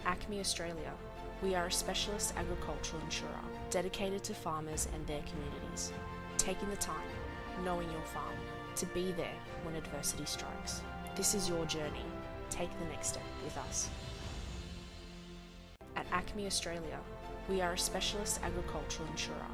Acme Australia, we are a specialist agricultural insurer dedicated to farmers and their communities, taking the time, knowing your farm, to be there when adversity strikes. This is your journey. Take the next step with us. At Acme Australia, we are a specialist agricultural insurer.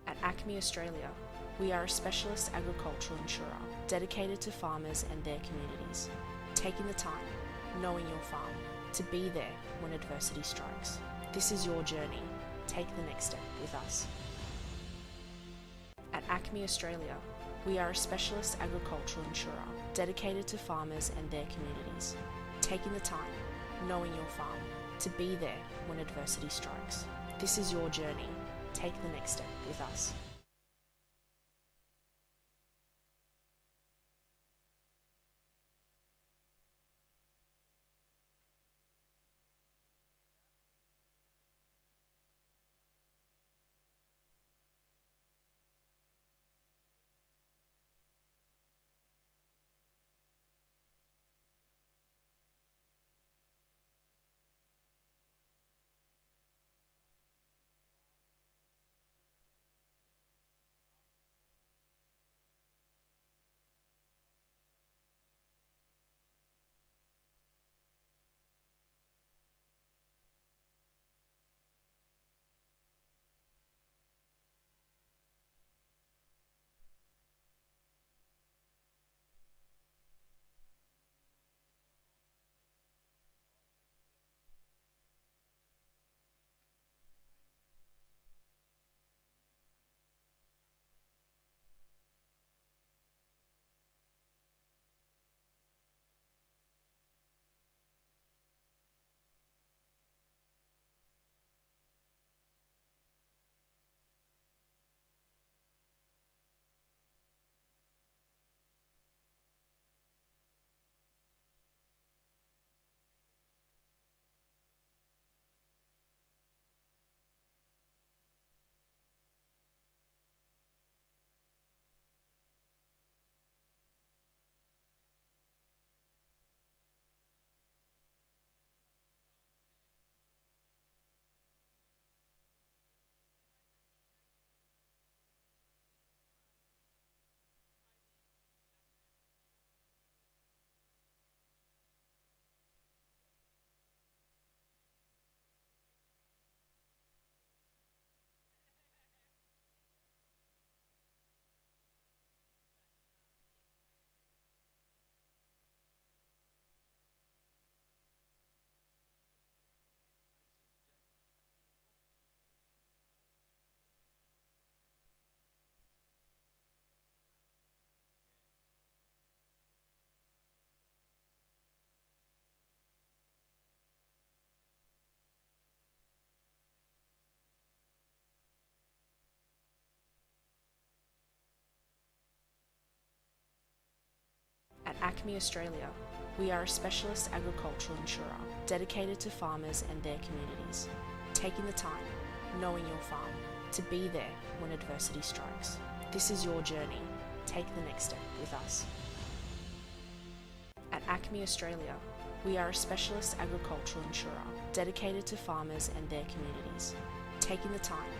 At Acme Australia, we are a specialist agricultural insurer dedicated to farmers and their communities, taking the time, knowing your farm, to be there when adversity strikes. This is your journey. Take the next step with us. At Acme Australia, we are a specialist agricultural insurer dedicated to farmers and their communities, taking the time, knowing your farm, to be there when adversity strikes. This is your journey. Take the next step with us. Acme Australia, we are a specialist agricultural insurer dedicated to farmers and their communities, taking the time, knowing your farm, to be there when adversity strikes. This is your journey. Take the next step with us. At Acme Australia, we are a specialist agricultural insurer dedicated to farmers and their communities, taking the time,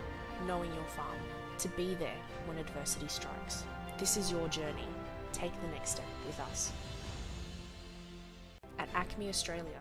knowing your farm, to be there when adversity strikes. This is your journey. Take the next step with us. At Acme Australia,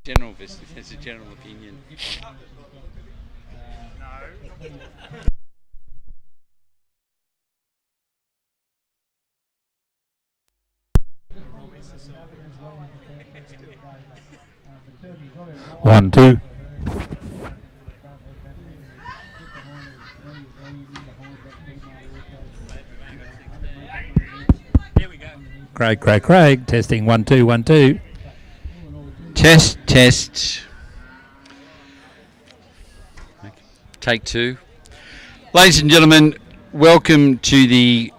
General, as a general opinion. One, two. Craig. Testing 1, 2, 1, 2. Test. Take two. Ladies and gentlemen, welcome to the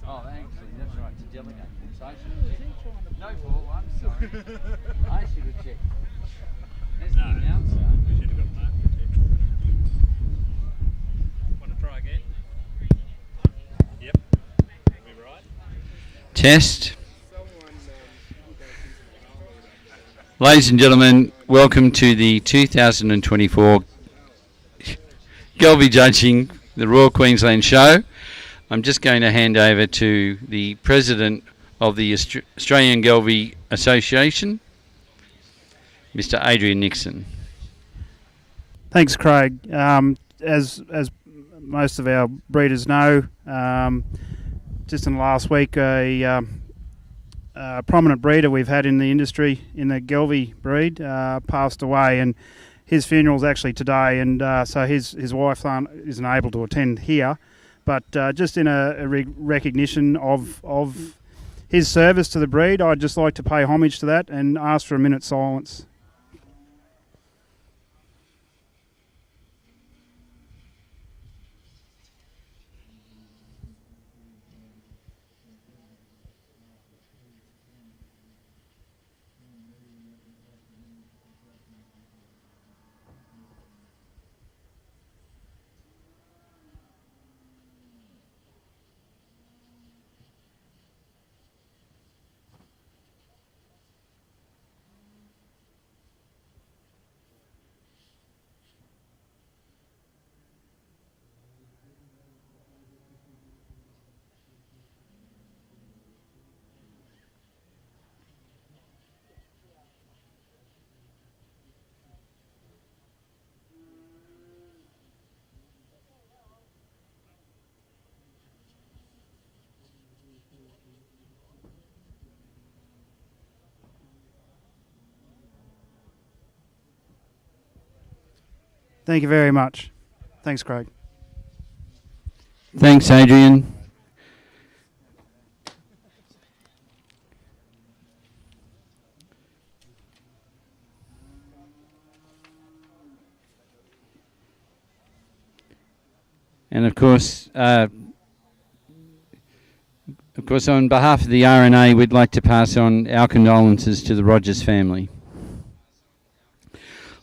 Oh, actually, that's right, to delegate. So I should have checked. No, Paul, I'm sorry. I should have checked. As the announcer. We should have got Mark to check. Want to try again? Yep. We right? Test. Ladies and gentlemen, welcome to the 2024 Gelbvieh Judging, the Royal Queensland Show. I'm just going to hand over to the President of the Australian Gelbvieh Association, Mr. Adrian Nixon. Thanks, Craig. As most of our breeders know, just in the last week, a prominent breeder we've had in the industry in the Gelbvieh breed passed away, and his funeral's actually today, and so his wife isn't able to attend here. But just in a recognition of his service to the breed, I'd just like to pay homage to that and ask for a minute's silence. Thank you very much. Thanks, Craig. Thanks, Adrian. And of course, on behalf of the RNA, we'd like to pass on our condolences to the Rogers family.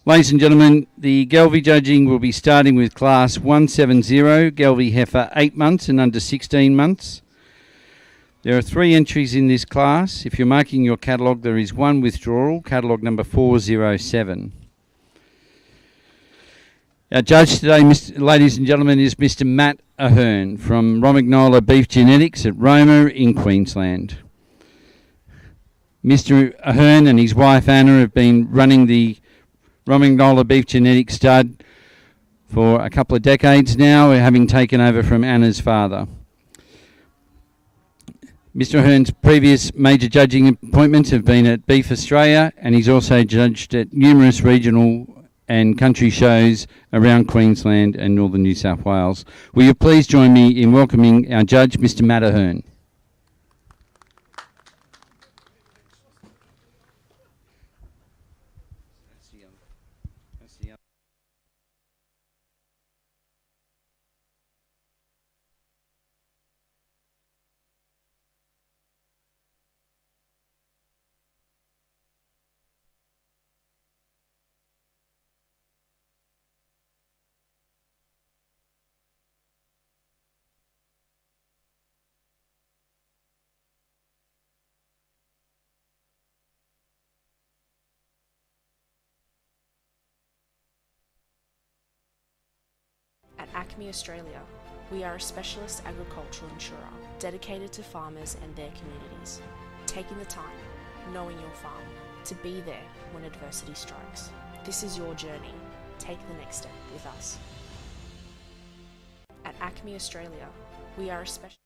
Ladies and gentlemen, the Gelbvieh judging will be starting with Class 170, Gelbvieh heifer 8 months and under 16 months. There are 3 entries in this class. If you're marking your catalogue, there is 1 withdrawal, catalogue number 407. Our judge today, ladies and gentlemen, is Mr. Matt Ahern from Romagnola Beef Genetics at Roma in Queensland. Mr. Ahern and his wife Anna have been running the Romagnola Beef Genetics stud for a couple of decades now, having taken over from Anna's father. Mr. Ahern's previous major judging appointments have been at Beef Australia, and he's also judged at numerous regional and country shows around Queensland and northern New South Wales. Will you please join me in welcoming our judge, Mr. Matt Ahern. Acme Australia, we are a specialist agricultural insurer dedicated to farmers and their communities, taking the time, knowing your farm, to be there when adversity strikes. This is your journey. Take the next step with us. At Acme Australia, we are a special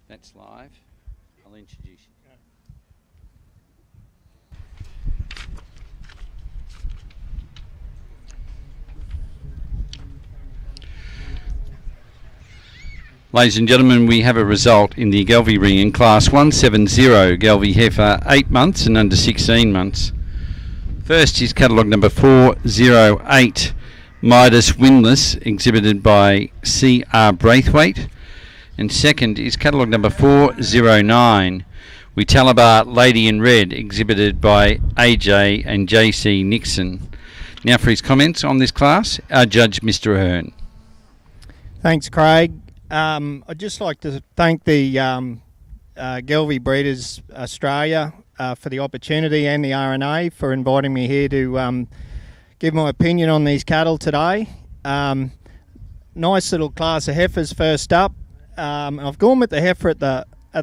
That's live. I'll introduce you. Ladies and gentlemen, we have a result in the Gelbvieh ring in Class 170, Gelbvieh heifer 8 months and under 16 months. First is catalogue number 408, Midas Winless, exhibited by C.R. Braithwaite. And second is catalogue number 409, Witalabar Lady in Red, exhibited by A.J. and J.C. Nixon. Now for his comments on this class, our judge, Mr. Ahern. Thanks, Craig. I'd just like to thank the Gelbvieh Breeders Australia for the opportunity, and the RNA for inviting me here to give my opinion on these cattle today. Nice little class of heifers first up. I've gone with the heifer at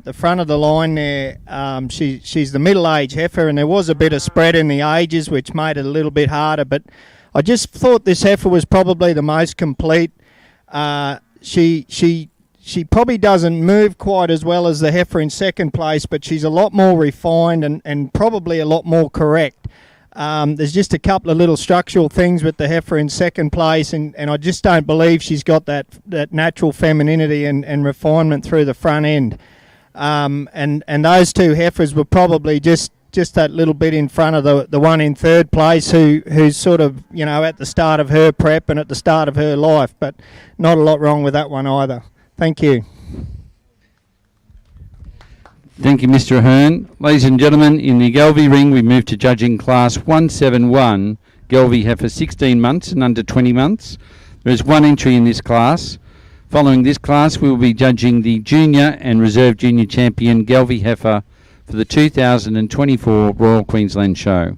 the front of the line there. She's the middle-aged heifer, and there was a bit of spread in the ages, which made it a little bit harder, but I just thought this heifer was probably the most complete. She probably doesn't move quite as well as the heifer in second place, but she's a lot more refined and probably a lot more correct. There's just a couple of little structural things with the heifer in second place, and I just don't believe she's got that natural femininity and refinement through the front end. And those two heifers were probably just that little bit in front of the one in third place, who's sort of, at the start of her prep and at the start of her life, but not a lot wrong with that one either. Thank you. Thank you, Mr. Ahern. Ladies and gentlemen, in the Gelbvieh ring, we move to judging Class 171, Gelbvieh heifer 16 months and under 20 months. There is one entry in this class. Following this class, we will be judging the Junior and Reserve Junior Champion Gelbvieh heifer for the 2024 Royal Queensland Show.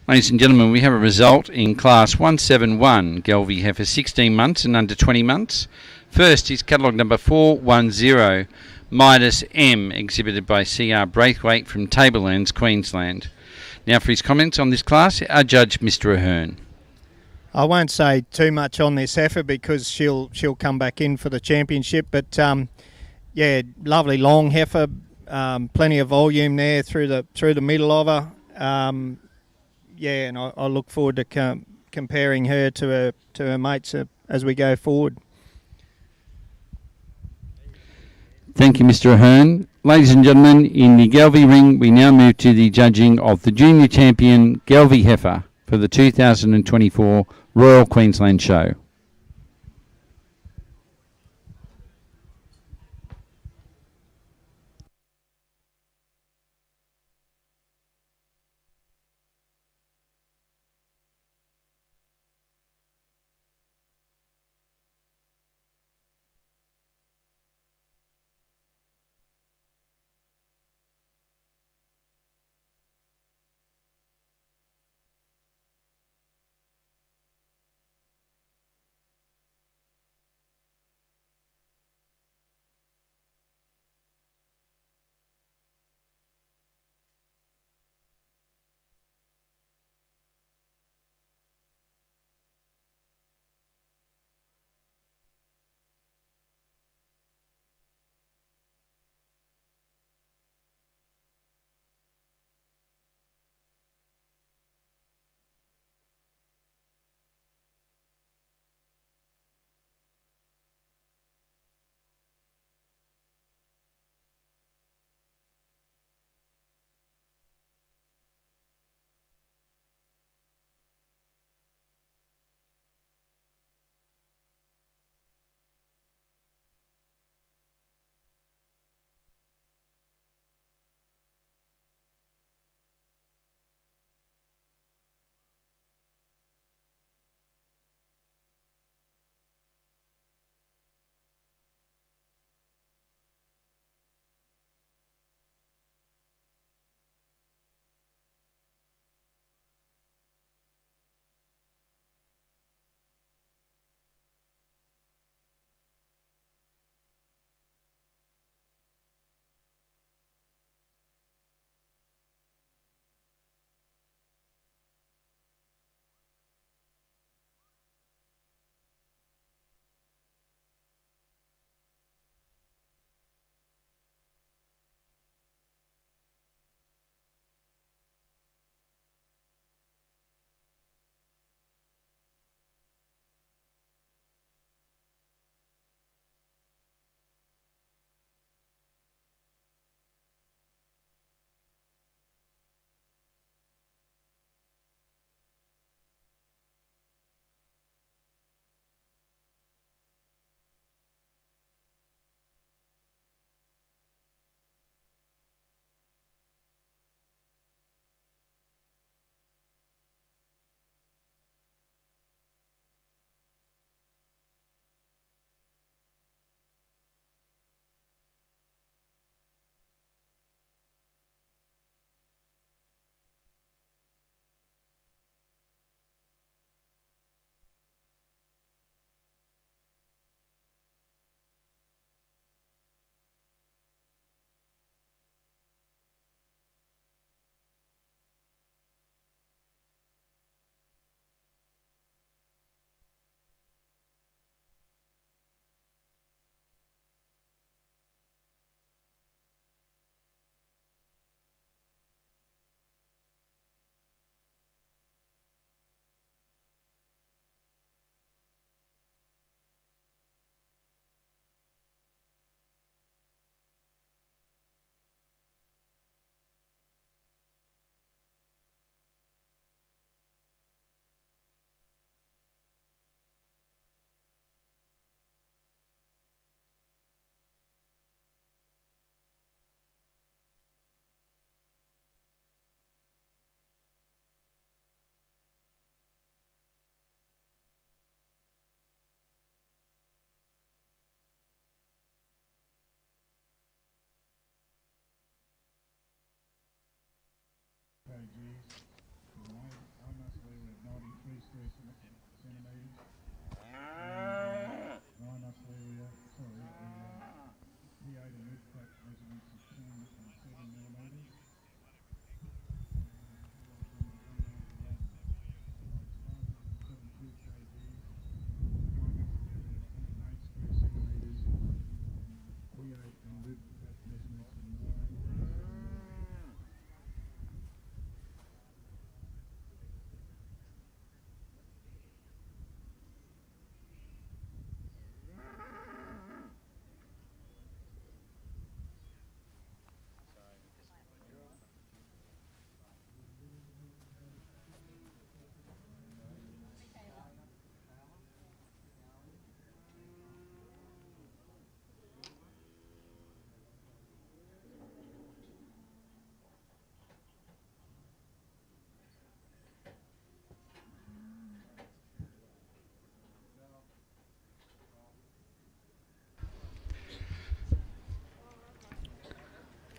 Ladies and gentlemen, we have a result in Class 171, Gelbvieh heifer 16 months and under 20 months. First is catalogue number 410, Midas M, exhibited by C.R. Braithwaite from Tablelands, Queensland. Now for his comments on this class, our judge, Mr. Ahern. I won't say too much on this heifer because she'll come back in for the championship, but lovely long heifer, plenty of volume there through the middle of her. And I look forward to comparing her to her mates as we go forward. Thank you, Mr. Ahern. Ladies and gentlemen, in the Gelbvieh ring, we now move to the judging of the Junior Champion Gelbvieh heifer for the 2024 Royal Queensland Show.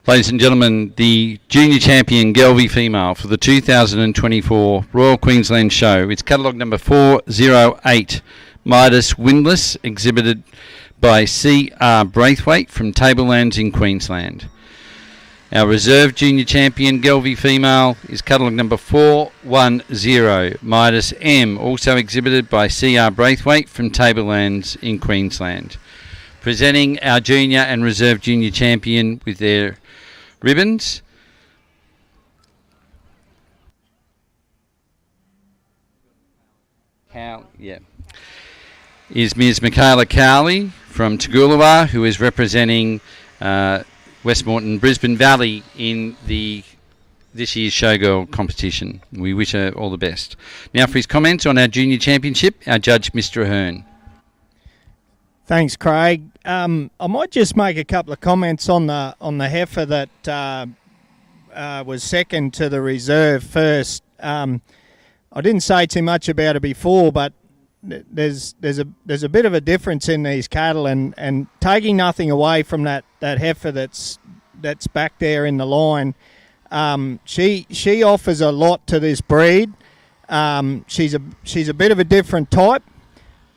Ladies and gentlemen, the junior champion Gelbvieh female for the 2024 Royal Queensland Show. It's catalogue number 408, Midas Windlass, exhibited by C.R. Braithwaite from Tablelands in Queensland. Our reserve junior champion Gelbvieh female is catalogue number 410, Midas M, also exhibited by C.R. Braithwaite from Tablelands in Queensland. Presenting our junior and reserve junior champion with their ribbons. Is Ms. Michaela Cowley from Toogoolawah, who is representing Westmoreton Brisbane Valley in this year's Showgirl competition. We wish her all the best. Now for his comments on our junior championship, our judge, Mr. Ahern. Thanks, Craig. I might just make a couple of comments on the heifer that was second to the reserve first. I didn't say too much about it before, but there's a bit of a difference in these cattle, and taking nothing away from that heifer that's back there in the line. She offers a lot to this breed. She's a bit of a different type,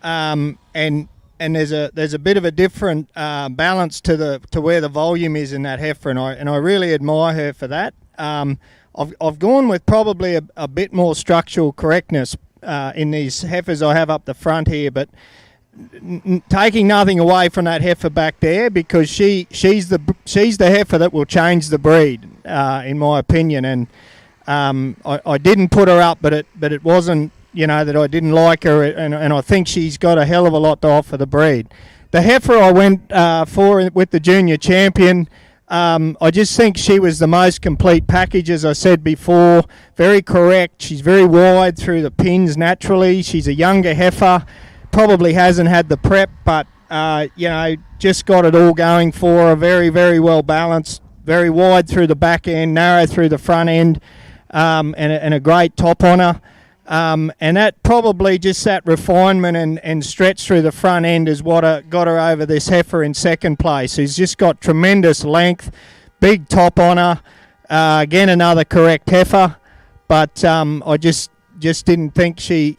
and there's a bit of a different balance to where the volume is in that heifer, and I really admire her for that. I've gone with probably a bit more structural correctness in these heifers I have up the front here, but taking nothing away from that heifer back there, because she's the heifer that will change the breed, in my opinion. And I didn't put her up, but it wasn't, that I didn't like her, and I think she's got a hell of a lot to offer the breed. The heifer I went for with the junior champion, I just think she was the most complete package, as I said before. Very correct. She's very wide through the pins naturally. She's a younger heifer, probably hasn't had the prep, but just got it all going for her. Very, very well balanced, very wide through the back end, narrow through the front end, and a great top on her. And that probably just that refinement and stretch through the front end is what got her over this heifer in second place. She's just got tremendous length, big top on her. Again, another correct heifer, but I just didn't think she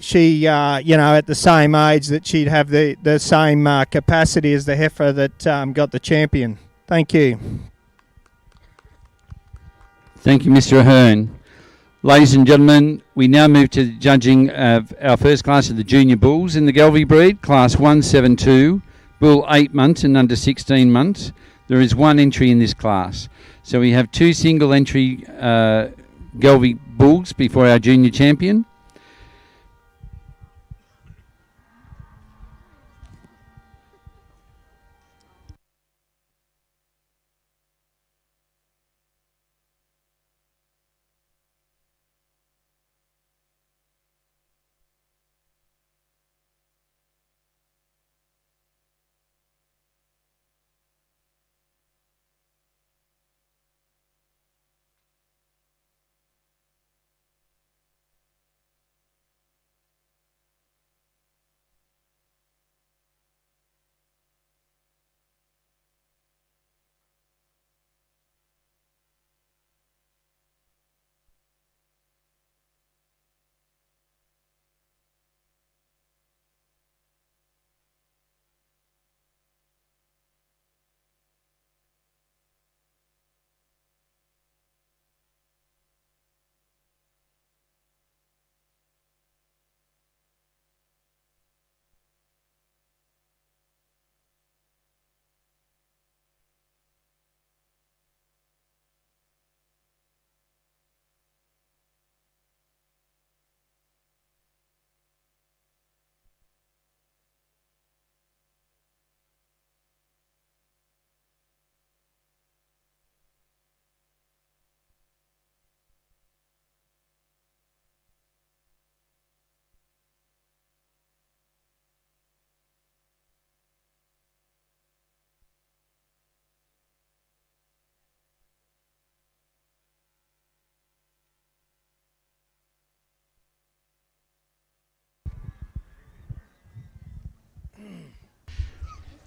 at the same age that she'd have the same capacity as the heifer that got the champion. Thank you. Thank you, Mr. Ahern. Ladies and gentlemen, we now move to the judging of our first class of the junior bulls in the Gelbvieh breed, class 172, bull 8 months and under 16 months. There is one entry in this class. So we have two single entry Gelbvieh bulls before our junior champion.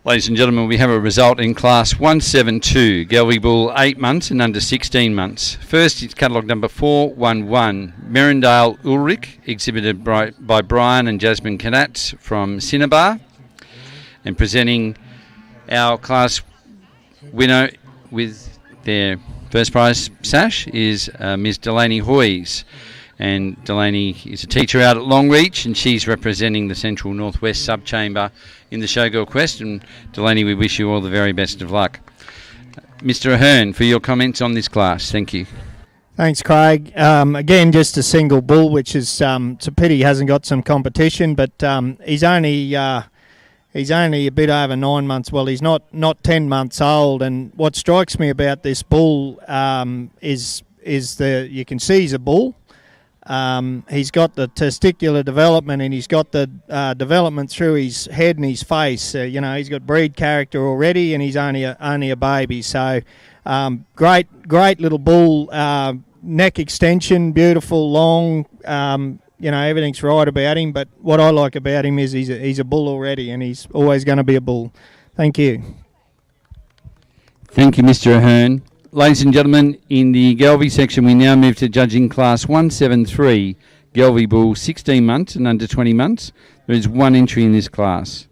Ladies and gentlemen, we have a result in Class 172, Gelbvieh Bull 8 months and under 16 months. First is catalogue number 411, Merindale Ulrich, exhibited by Brian and Jasmine Kanats from Cinnabar. And presenting our class winner with their first prize sash is Ms. Delaney Hoyes. And Delaney is a teacher out at Longreach, and she's representing the Central Northwest Sub-Chamber in the Showgirl Quest. And Delaney, we wish you all the very best of luck. Mr. Ahern, for your comments on this class. Thank you. Thanks, Craig. Again, just a single bull, which is it's a pity he hasn't got some competition, but he's only a bit over 9 months. Well, he's not 10 months old. And what strikes me about this bull is you can see he's a bull. He's got the testicular development, and he's got the development through his head and his face. He's got breed character already, and he's only a baby. So great little bull. Neck extension, beautiful, long. Everything's right about him. But what I like about him is he's a bull already, and he's always going to be a bull. Thank you. Thank you, Mr. Ahern. Ladies and gentlemen, in the Gelbvieh section, we now move to judging Class 173, Gelbvieh Bull 16 months and under 20 months. There is one entry in this class.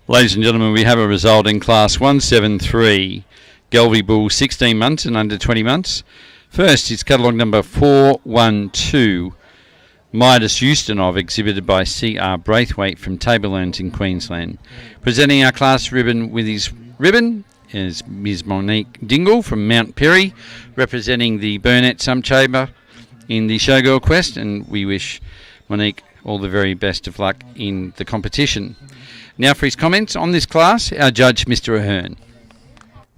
Ladies and gentlemen, we have a result in Class 173, Gelbvieh Bull 16 months and under 20 months. First is catalogue number 412, Midas Ustinov, exhibited by C.R. Braithwaite from Tablelands in Queensland. Presenting our class ribbon with his ribbon is Ms. Monique Dingle from Mount Perry, representing the Burnett Sub-Chamber in the Showgirl Quest, and we wish Monique all the very best of luck in the competition. Now for his comments on this class, our judge, Mr. Ahern.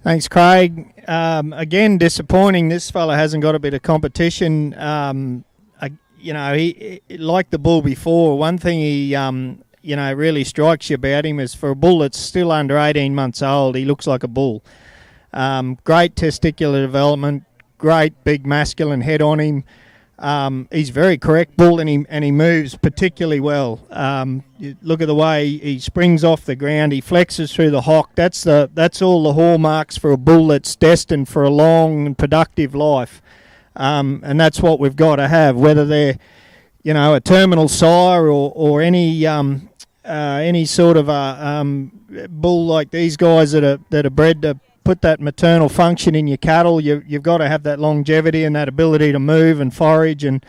Thanks, Craig. Again, disappointing. This fella hasn't got a bit of competition. He like the bull before. One thing he really strikes you about him is for a bull that's still under 18 months old, he looks like a bull. Great testicular development, great big masculine head on him. He's very correct bull, and he moves particularly well. You look at the way he springs off the ground, he flexes through the hock. That's all the hallmarks for a bull that's destined for a long and productive life. And that's what we've got to have, whether they're, a terminal sire or any sort of a bull like these guys that are bred to put that maternal function in your cattle. You've got to have that longevity and that ability to move and forage, and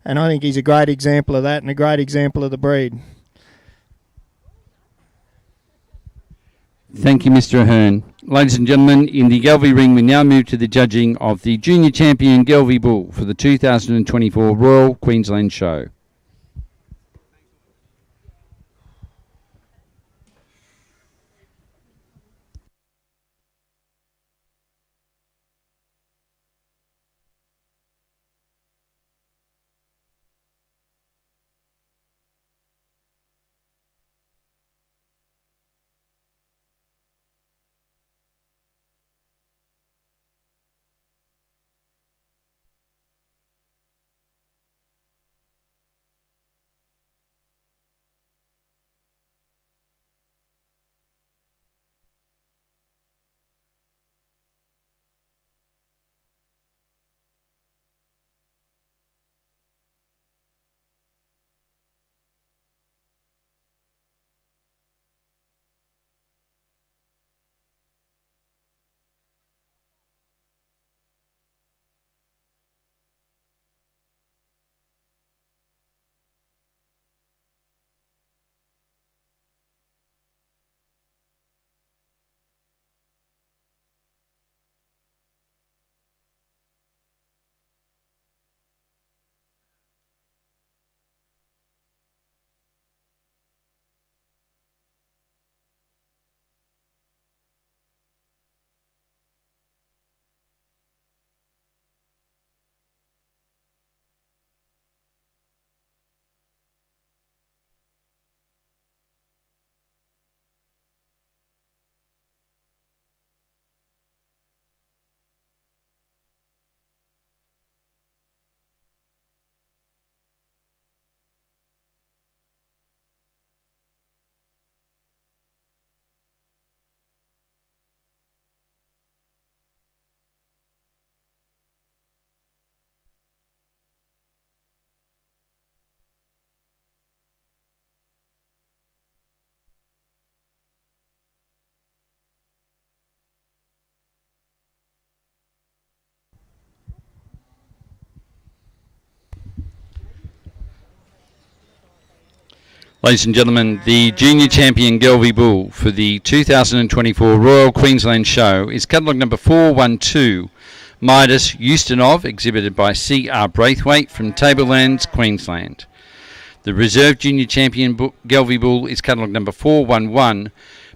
I think he's a great example of that and a great example of the breed. Thank you, Mr. Ahern. Ladies and gentlemen, in the Gelbvieh ring, we now move to the judging of the Junior Champion Gelbvieh Bull for the 2024 Royal Queensland Show. Ladies and gentlemen, the junior champion Gelbvieh Bull for the 2024 Royal Queensland Show is catalogue number 412, Midas Eustonov, exhibited by C.R. Braithwaite from Tablelands, Queensland. The reserve junior champion Gelbvieh Bull is catalogue number 411,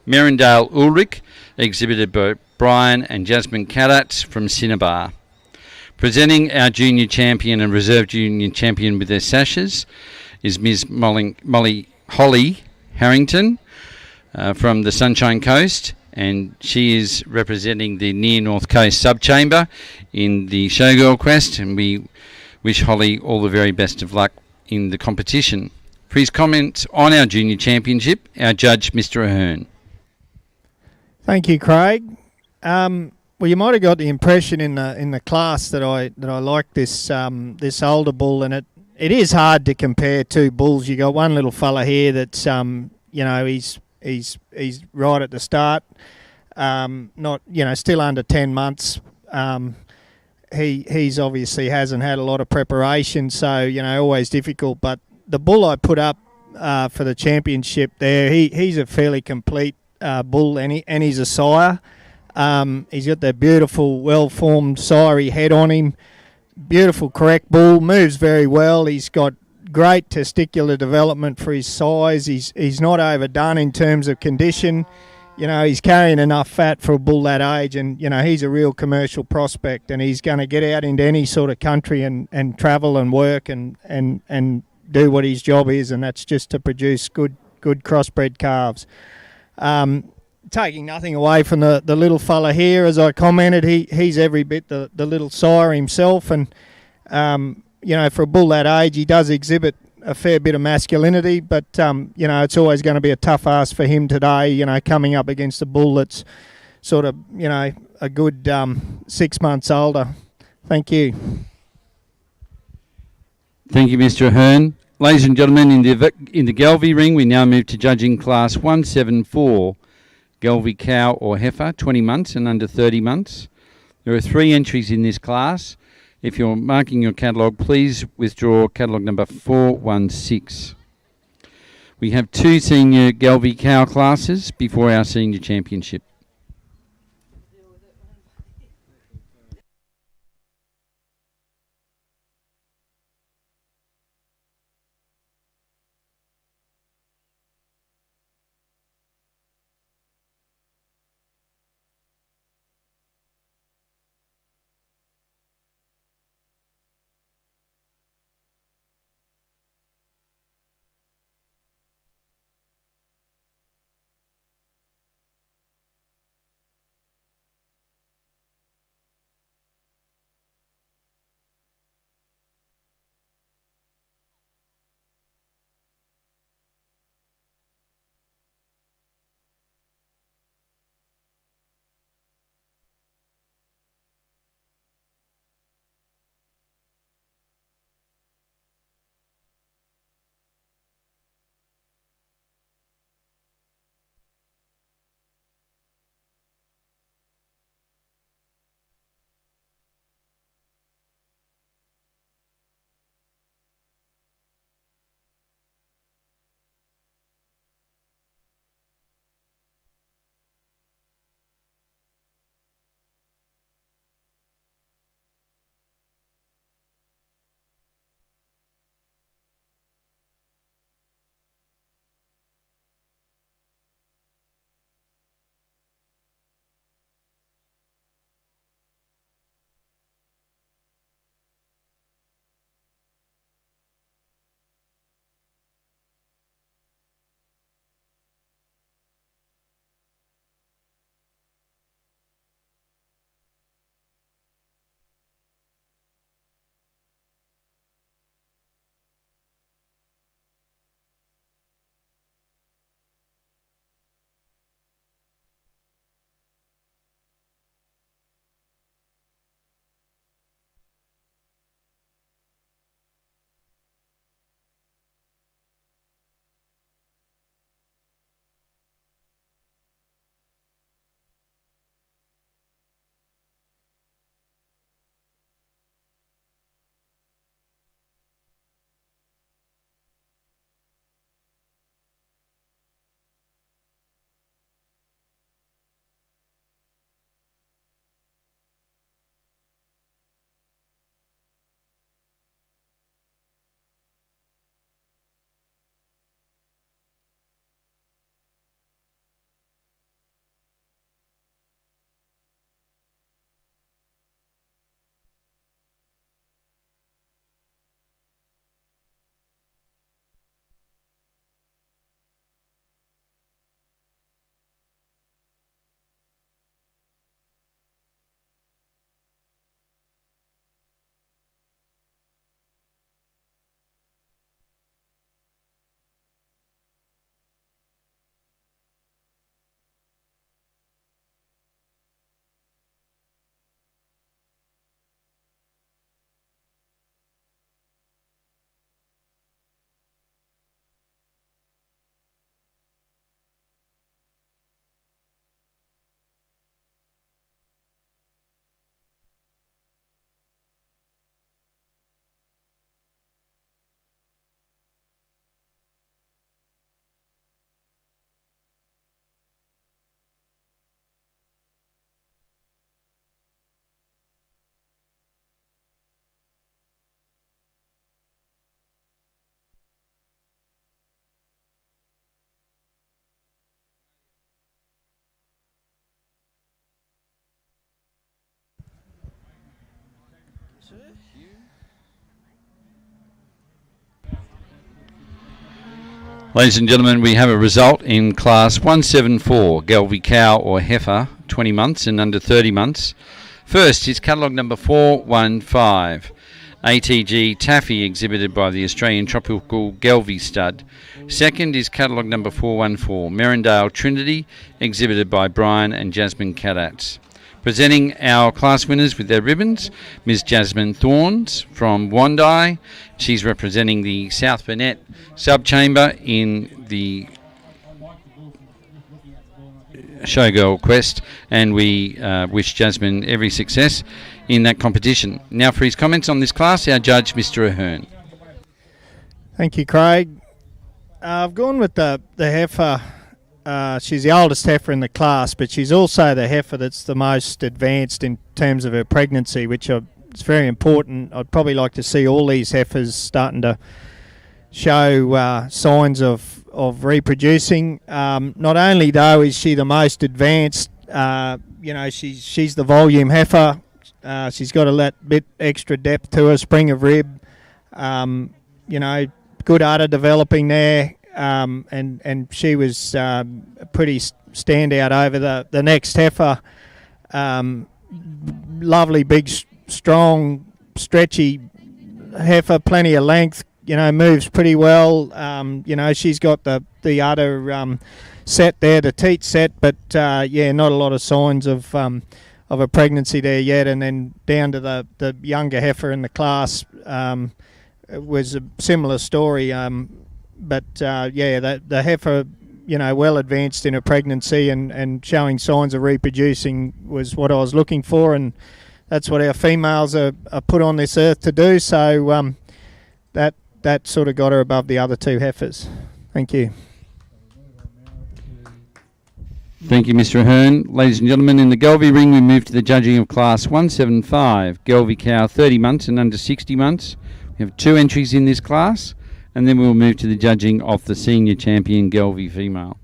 Merindale Ulrich, exhibited by Brian and Jasmine Kadat from Cinnabar. Presenting our junior champion and reserve junior champion with their sashes is Ms. Holly Harrington from the Sunshine Coast, and she is representing the Near North Coast Subchamber in the Showgirl Quest, and we wish Holly all the very best of luck in the competition. For his comments on our junior championship, our judge, Mr. Ahern. Thank you, Craig. Well, you might have got the impression in the class that I like this this older bull, and it is hard to compare two bulls. You got one little fella here that's he's right at the start, not still under 10 months. He's obviously hasn't had a lot of preparation, so always difficult. But the bull I put up for the championship there, he's a fairly complete bull, and he's a sire. He's got that beautiful, well-formed sirey head on him. Beautiful, correct bull, moves very well. He's got great testicular development for his size. He's not overdone in terms of condition. He's carrying enough fat for a bull that age, and he's a real commercial prospect, and he's going to get out into any sort of country and travel and work and do what his job is, and that's just to produce good crossbred calves. Taking nothing away from the little fella here, as I commented, he's every bit the little sire himself, and for a bull that age, he does exhibit a fair bit of masculinity, but it's always going to be a tough ask for him today, coming up against a bull that's sort of a good 6 months older. Thank you. Thank you, Mr. Ahern. Ladies and gentlemen, in the Gelbvieh ring, we now move to judging class 174. Gelbvieh cow or heifer, 20 months and under 30 months. There are 3 entries in this class. If you're marking your catalogue, please withdraw catalogue number 416. We have 2 senior Gelbvieh cow classes before our senior championship. Ladies and gentlemen, we have a result in Class 174, Gelbvieh cow or heifer, 20 months and under 30 months. First is catalogue number 415, ATG Taffy, exhibited by the Australian Tropical Gelbvieh Stud. Second is catalogue number 414, Merindale Trinity, exhibited by Brian and Jasmine Cadats. Presenting our class winners with their ribbons, Ms. Jasmine Thorns from Wandai. She's representing the South Burnett subchamber in the Showgirl Quest, and we wish Jasmine every success in that competition. Now for his comments on this class, our judge, Mr. Ahern. Thank you, Craig. I've gone with the heifer. She's the oldest heifer in the class, but she's also the heifer that's the most advanced in terms of her pregnancy, which is very important. I'd probably like to see all these heifers starting to show signs of reproducing. Not only, though, is she the most advanced, she's the volume heifer. She's got a bit extra depth to her, spring of rib, good udder developing there. And she was pretty standout over the next heifer. Lovely, big, strong, stretchy heifer, plenty of length. Moves pretty well. She's got the udder set there, the teat set, but not a lot of signs of a pregnancy there yet. And then down to the younger heifer in the class, it was a similar story. The heifer, well advanced in her pregnancy and showing signs of reproducing was what I was looking for, and that's what our females are put on this earth to do. So that sort of got her above the other two heifers. Thank you. Thank you, Mr. Ahern. Ladies and gentlemen, in the Gelbvieh ring, we move to the judging of Class 175, Gelbvieh cow 30 months and under 60 months. We have 2 entries in this class, and then we'll move to the judging of the senior champion Gelbvieh female.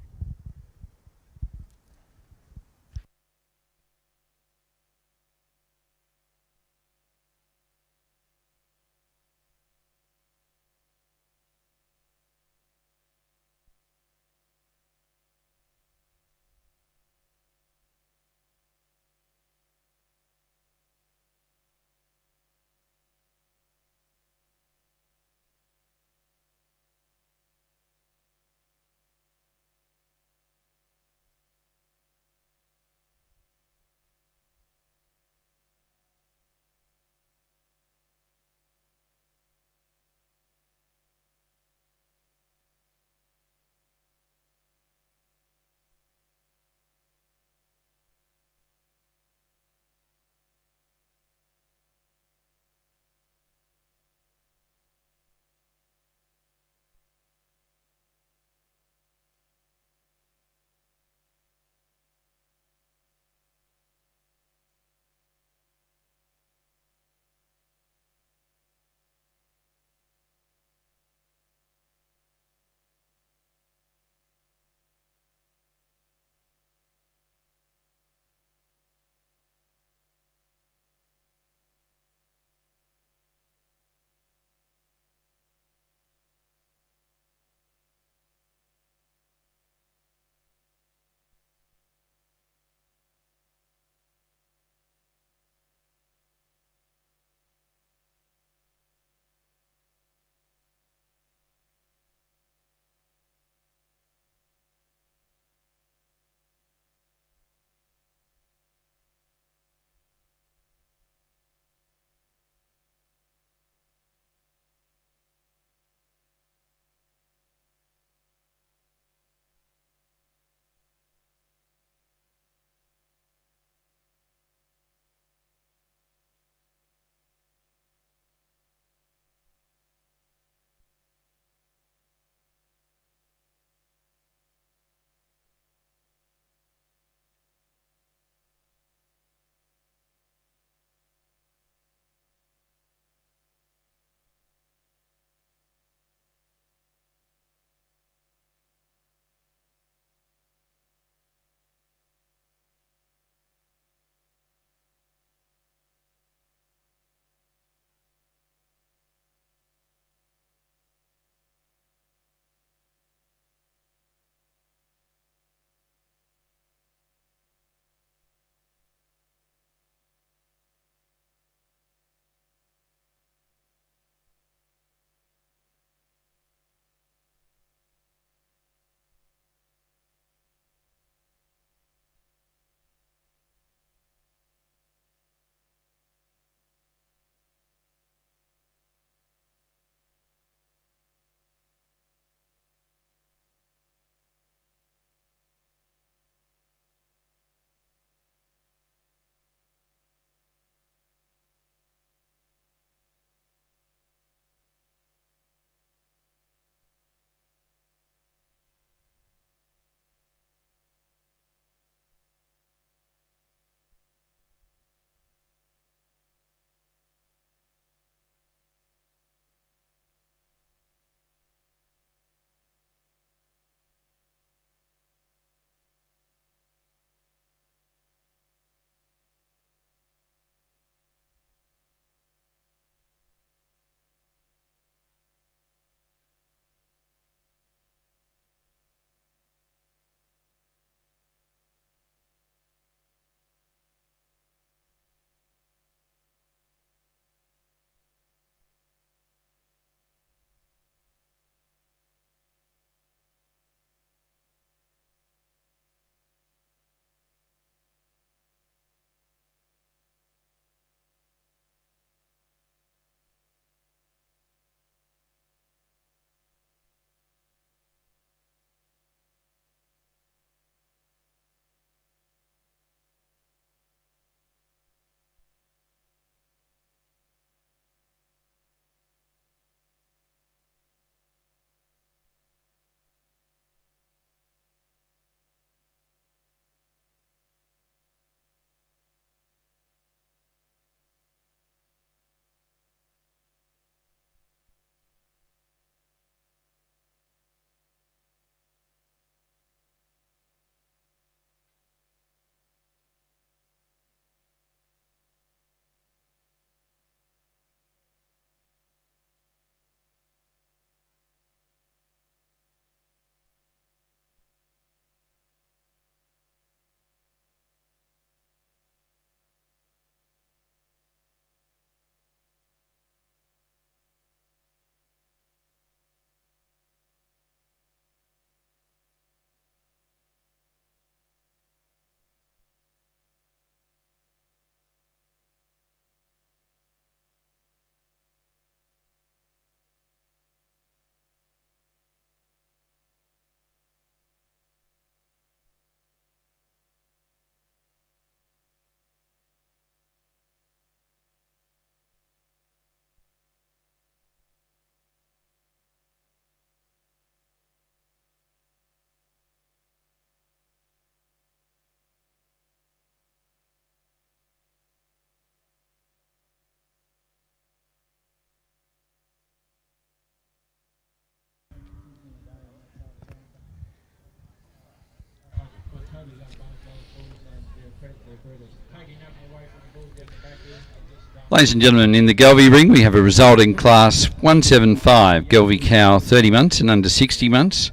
Ladies and gentlemen, in the Gelbvieh ring we have a result in Class 175, Gelbvieh cow 30 months and under 60 months.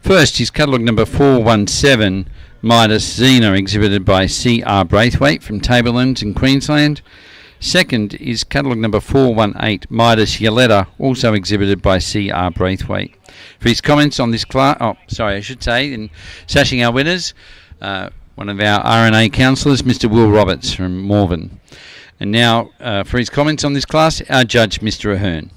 First is catalogue number 417, Midas Xena, exhibited by C.R. Braithwaite from Tablelands in Queensland. Second is catalogue number 418, Midas Yoletta, also exhibited by C.R. Braithwaite. For his comments on this class, in sashing our winners, one of our RNA counsellors, Mr. Will Roberts from Morven. And now, for his comments on this class, our judge, Mr. Ahern.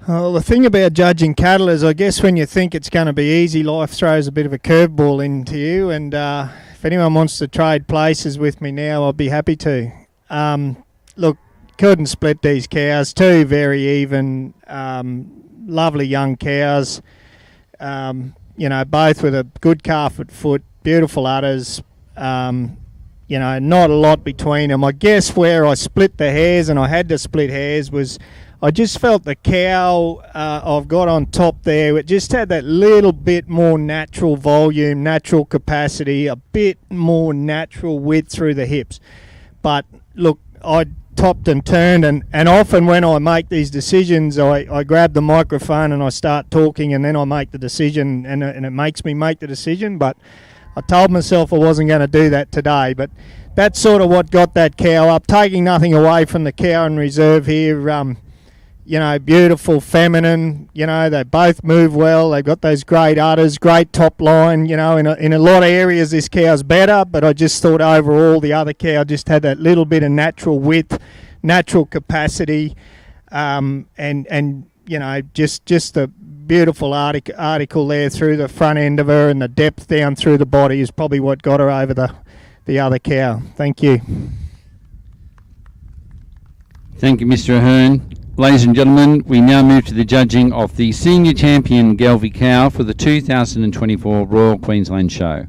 Well, the thing about judging cattle is, I guess when you think it's going to be easy, life throws a bit of a curveball into you. And if anyone wants to trade places with me now, I'll be happy to. Look, couldn't split these cows. Two very even, lovely young cows. Both with a good calf at foot, beautiful udders. Not a lot between them. I guess where I split the hairs, and I had to split hairs, was I just felt the cow I've got on top there, it just had that little bit more natural volume, natural capacity, a bit more natural width through the hips. But look, I topped and turned, and often when I make these decisions, I grab the microphone and I start talking, and then I make the decision, and it makes me make the decision. But I told myself I wasn't going to do that today, but that's sort of what got that cow up. Taking nothing away from the cow in reserve here, beautiful, feminine, they both move well. They've got those great udders, great top line, in a lot of areas this cow's better, but I just thought overall the other cow just had that little bit of natural width, natural capacity, just the beautiful article there through the front end of her, and the depth down through the body is probably what got her over the other cow. Thank you. Thank you, Mr. Ahern. Ladies and gentlemen, we now move to the judging of the senior champion Gelbvieh cow for the 2024 Royal Queensland Show.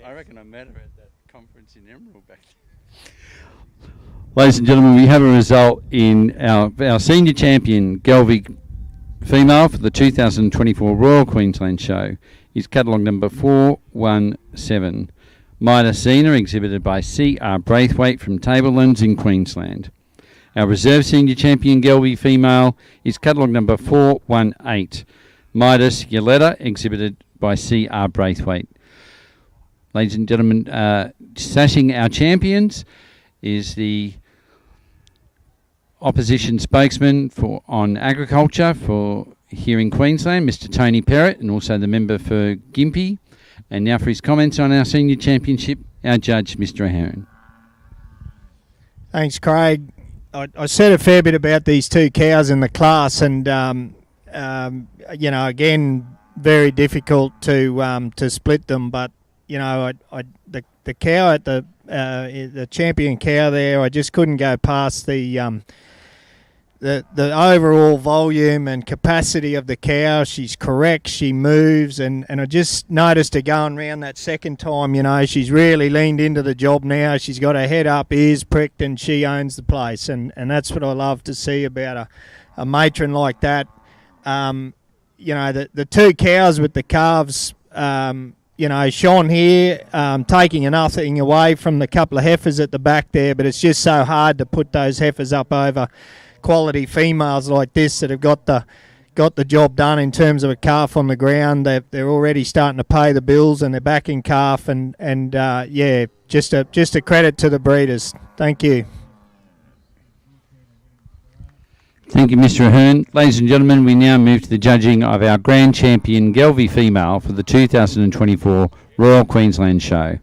I reckon I met her at that conference in Emerald back then. Ladies and gentlemen, we have a result in our senior champion, Gelbvieh female, for the 2024 Royal Queensland Show. Is catalogue number 417. Midasina, exhibited by C.R. Braithwaite from Tablelands in Queensland. Our reserve senior champion Gelbvieh female is catalogue number 418. Midas Yoletta, exhibited by C.R. Braithwaite. Ladies and gentlemen, sashing our champions is the opposition spokesman on agriculture for here in Queensland, Mr. Tony Perrott, and also the member for Gympie. And now for his comments on our senior championship, our judge, Mr. Aharon. Thanks, Craig. I said a fair bit about these two cows in the class, and again, very difficult to split them. But the cow at the champion cow there, I just couldn't go past the overall volume and capacity of the cow. She's correct, she moves, and I just noticed her going round that second time, she's really leaned into the job now. She's got her head up, ears pricked, and she owns the place, and that's what I love to see about a matron like that. The two cows with the calves, Sean here taking nothing away from the couple of heifers at the back there, but it's just so hard to put those heifers up over quality females like this that have got the job done in terms of a calf on the ground. They're already starting to pay the bills, and they're back in calf, and just a credit to the breeders. Thank you. Thank you, Mr. Ahern. Ladies and gentlemen, we now move to the judging of our grand champion Gelbvieh female for the 2024 Royal Queensland Show.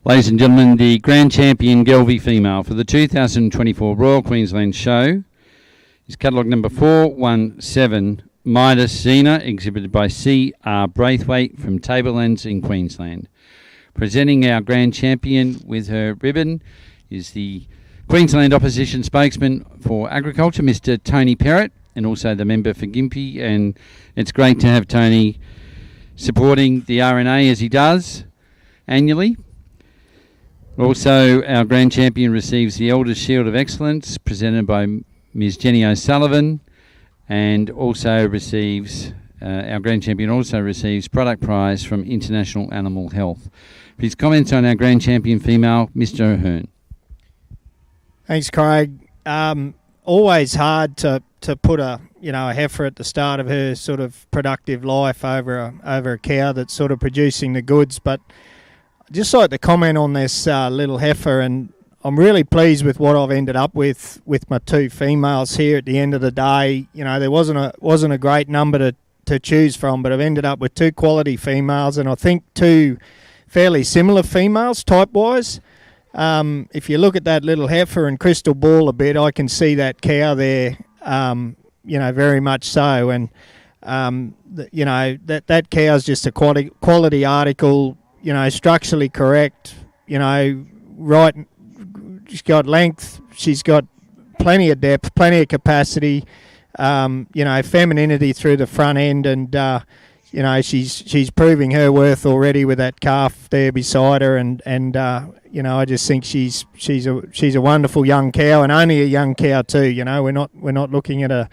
Ladies and gentlemen, the Grand Champion Gelbvieh female for the 2024 Royal Queensland Show is catalogue number 417, Midas Zena, exhibited by C.R. Braithwaite from Tablelands in Queensland. Presenting our Grand Champion with her ribbon is the Queensland Opposition Spokesman for Agriculture, Mr. Tony Perrott, and also the member for Gympie. And it's great to have Tony supporting the RNA as he does annually. Also, our Grand Champion receives the Elders Shield of Excellence, presented by Ms. Jenny O'Sullivan, and also receives, our Grand Champion also receives product prize from International Animal Health. For his comments on our Grand Champion female, Mr. Ahern. Thanks, Craig. Always hard to put a heifer at the start of her sort of productive life over a cow that's sort of producing the goods, but I'd just like to comment on this little heifer, and I'm really pleased with what I've ended up with my two females here. At the end of the day, there wasn't a great number to choose from, but I've ended up with two quality females, and I think two fairly similar females type-wise. If you look at that little heifer and crystal ball a bit, I can see that cow there, very much so. And, that cow's just a quality article, structurally correct, right. She's got length. She's got plenty of depth, plenty of capacity, femininity through the front end. And, she's proving her worth already with that calf there beside her. And I just think she's a wonderful young cow, and only a young cow too. We're not looking at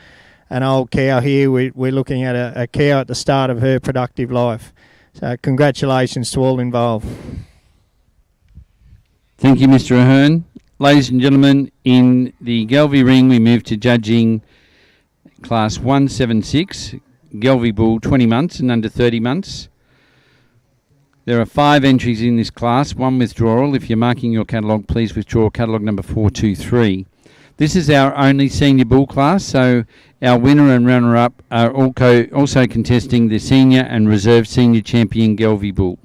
an old cow here. We're looking at a cow at the start of her productive life. So congratulations to all involved. Thank you, Mr. Ahern. Ladies and gentlemen, in the Gelbvieh ring, we move to judging class 176, Gelbvieh bull 20 months and under 30 months. There are 5 entries in this class, 1 withdrawal. If you're marking your catalogue, please withdraw catalogue number 423. This is our only senior bull class, so our winner and runner-up are also contesting the senior and reserve senior champion Gelbvieh bull.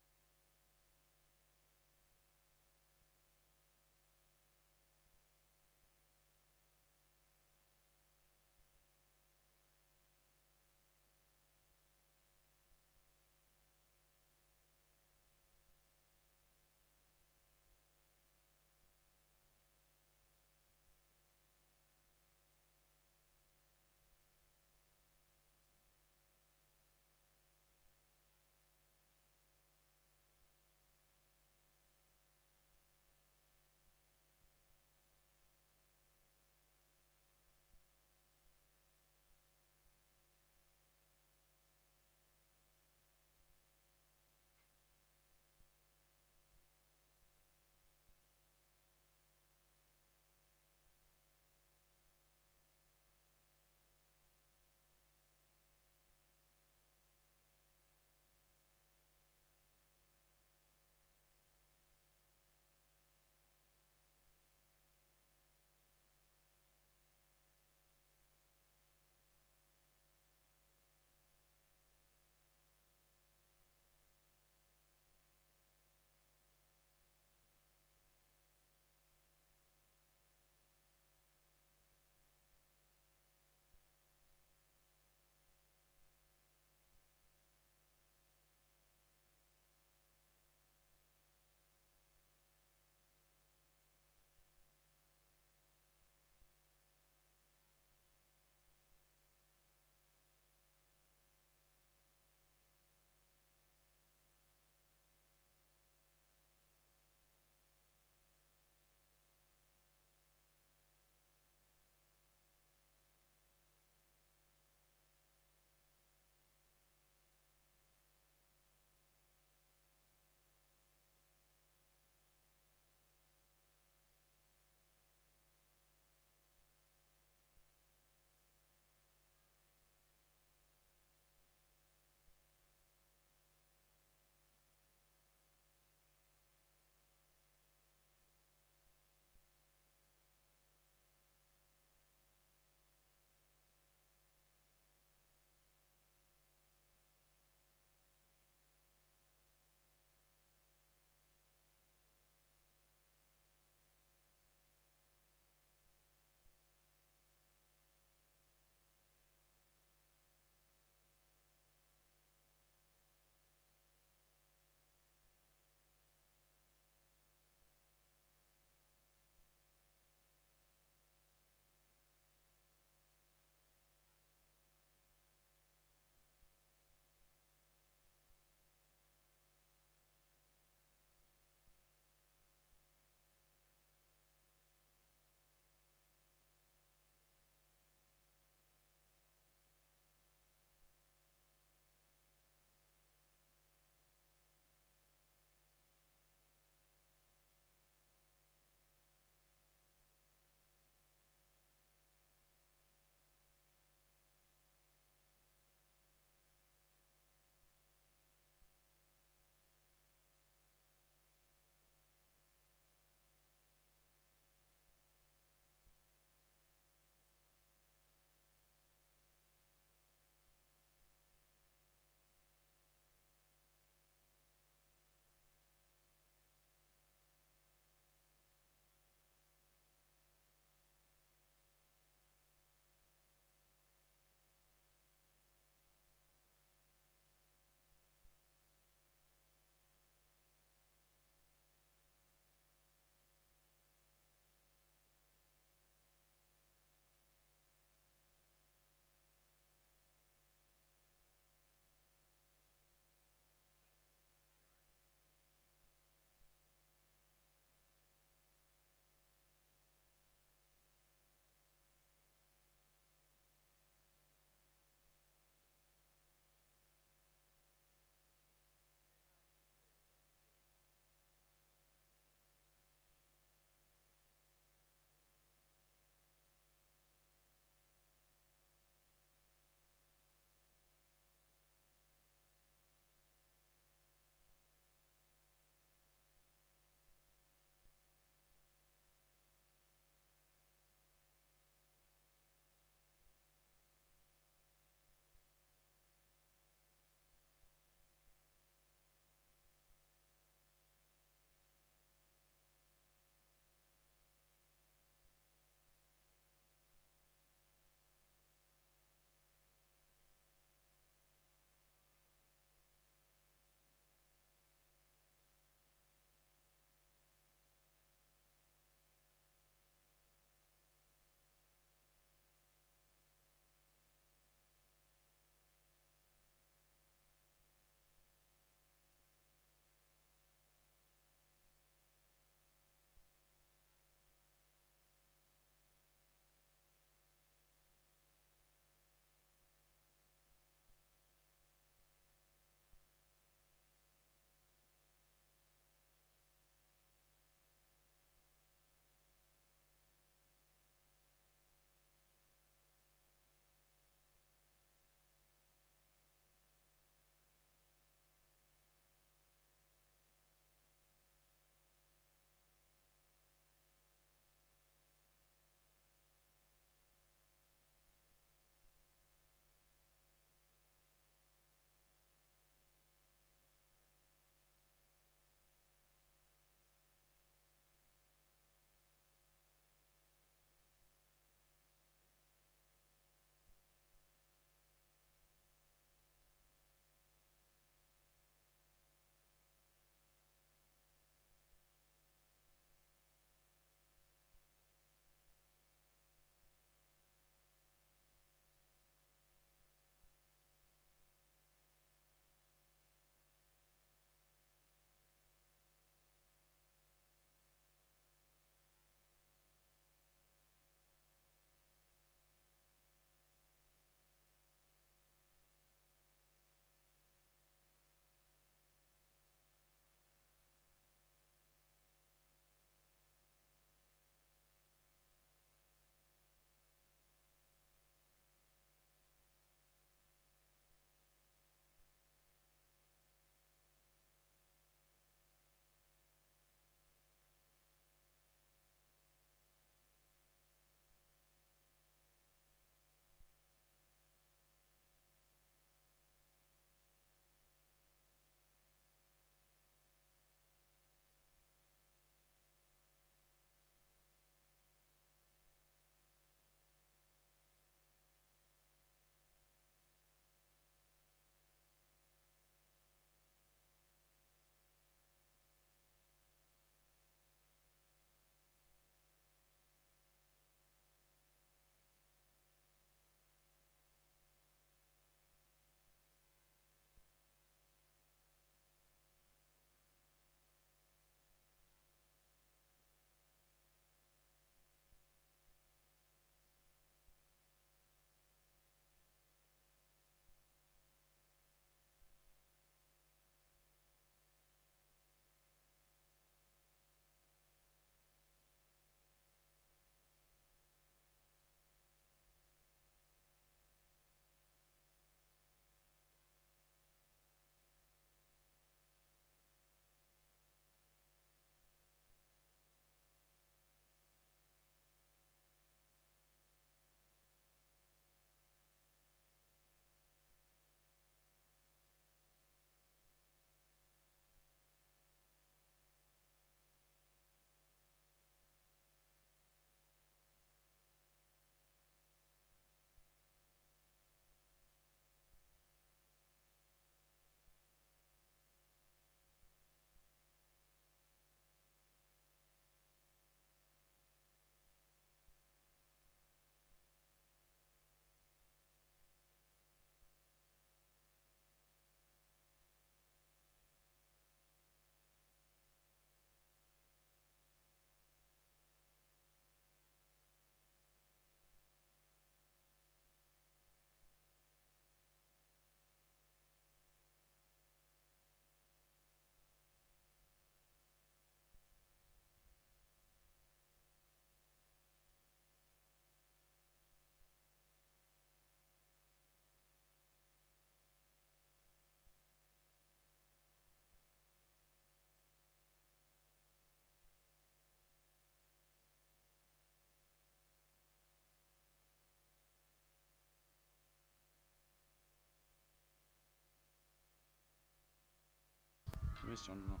Reverse on and off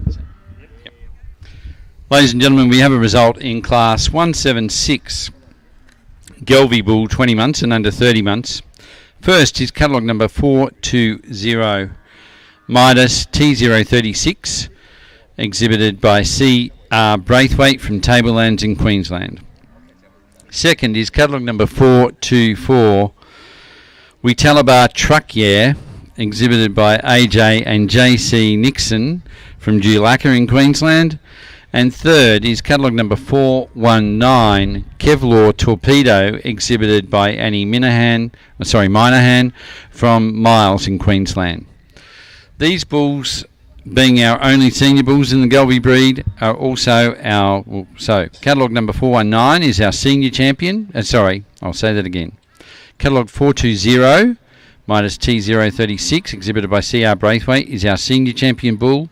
switch. Yep. Ladies and gentlemen, we have a result in class 176. Gelbvieh bull, 20 months and under 30 months. First is catalogue number 420, Midas T036, exhibited by C.R. Braithwaite from Tablelands in Queensland. Second is catalogue number 424, Witalabar Truckyear, exhibited by AJ and JC Nixon from Dulacca in Queensland. And third is catalogue number 419, Kevlar Torpedo, exhibited by Annie Minahan from Miles in Queensland. These bulls, being our only senior bulls in the Gelbvieh breed, are also catalogue number 419 is our senior champion. I'll say that again. Catalogue 420, Midas T036, exhibited by C.R. Braithwaite, is our senior champion bull.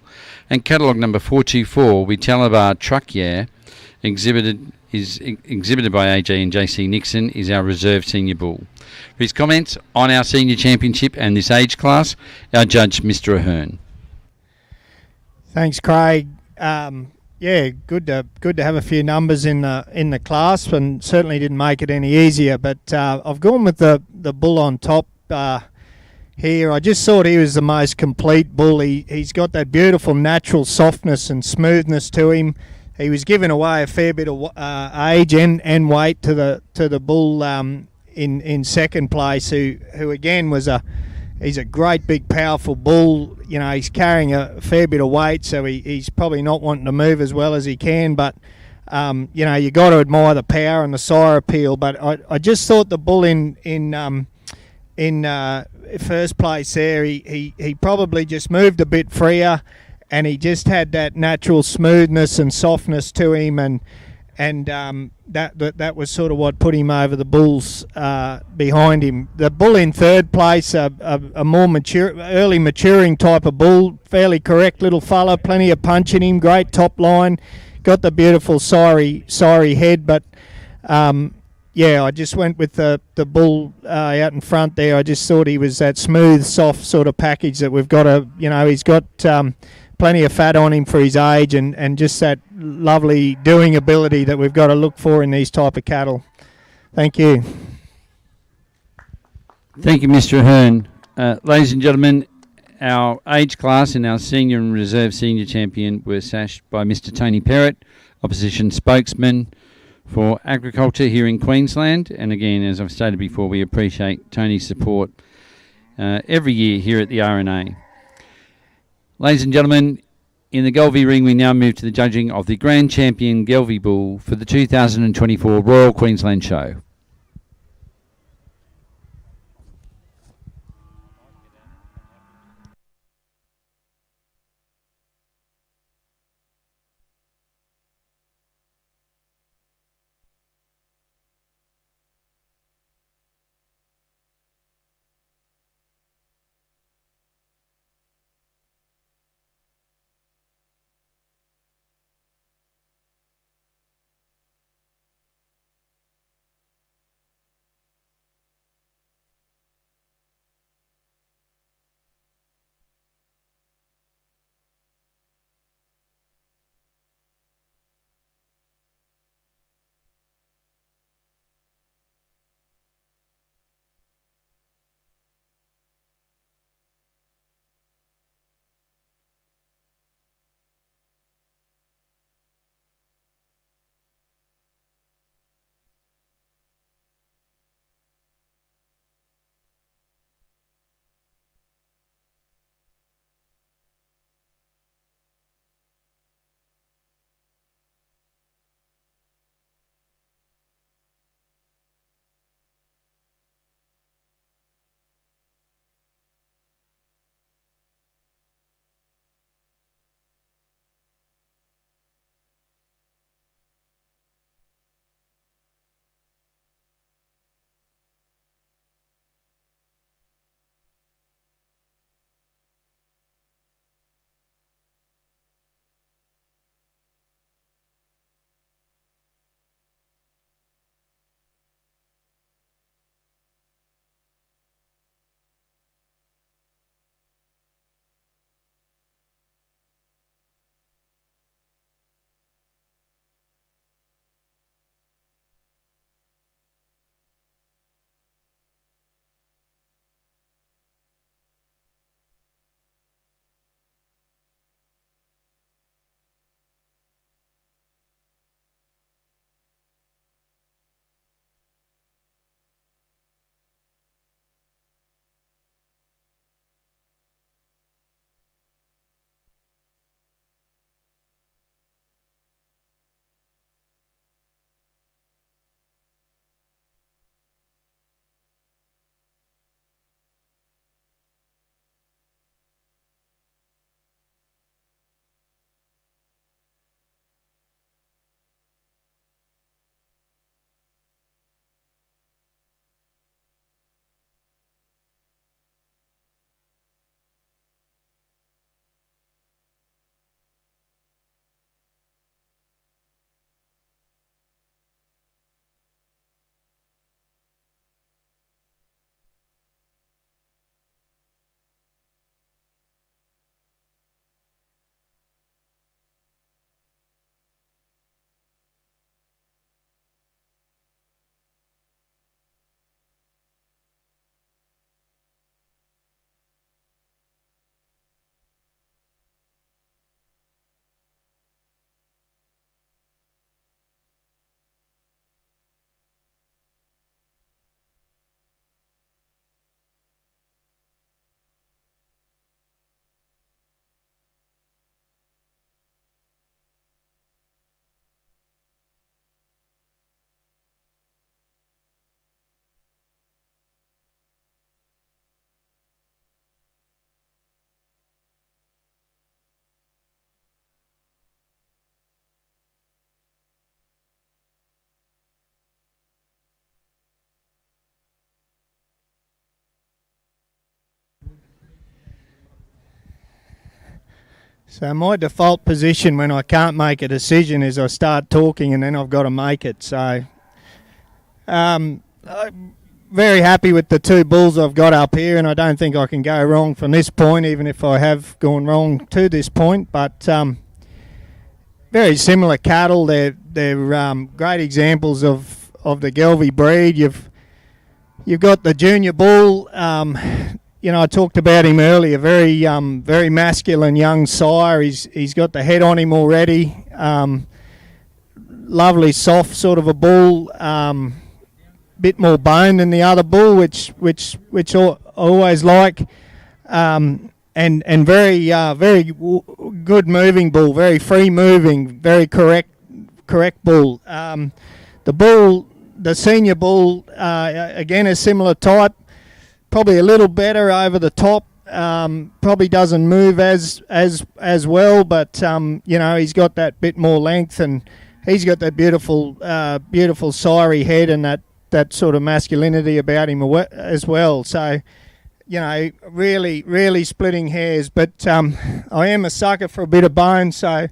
And catalogue number 424, Witalabar Truckyear, exhibited by AJ and JC Nixon, is our reserve senior bull. For his comments on our senior championship and this age class, our judge, Mr. Ahern. Thanks, Craig. Good to have a few numbers in the class, and certainly didn't make it any easier. But I've gone with the bull on top here. I just thought he was the most complete bull. He's got that beautiful natural softness and smoothness to him. He was giving away a fair bit of age and weight to the bull in second place, who again he's a great big powerful bull. You know, he's carrying a fair bit of weight, so he's probably not wanting to move as well as he can. But you got to admire the power and the sire appeal. But I just thought the bull in first place there, he probably just moved a bit freer, and he just had that natural smoothness and softness to him, and that was sort of what put him over the bulls behind him. The bull in third place, a more early maturing type of bull, fairly correct little fella, plenty of punch in him, great top line, got the beautiful sorry head, but I just went with the bull out in front there. I just thought he was that smooth, soft sort of package that we've got he's got plenty of fat on him for his age, and just that lovely doing ability that we've got to look for in these type of cattle. Thank you. Thank you, Mr. Ahern. Ladies and gentlemen, our age class and our senior and reserve senior champion were sashed by Mr. Tony Perrott, opposition spokesman for agriculture here in Queensland. And again, as I've stated before, we appreciate Tony's support every year here at the RNA. Ladies and gentlemen, in the Gelbvieh ring, we now move to the judging of the Grand Champion Gelbvieh Bull for the 2024 Royal Queensland Show. So my default position when I can't make a decision is I start talking and then I've got to make it. So I'm very happy with the two bulls I've got up here, and I don't think I can go wrong from this point, even if I have gone wrong to this point. But very similar cattle. They're great examples of the Gelbvieh breed. You've got the junior bull. I talked about him earlier. Very masculine young sire. He's got the head on him already. Lovely soft sort of a bull. Bit more bone than the other bull, which I always like. And very good moving bull. Very free moving. Very correct bull. The senior bull, again, a similar type. Probably a little better over the top. Probably doesn't move as well, but he's got that bit more length, and he's got that beautiful sirey head and that sort of masculinity about him as well. So, really splitting hairs. But I am a sucker for a bit of bone, so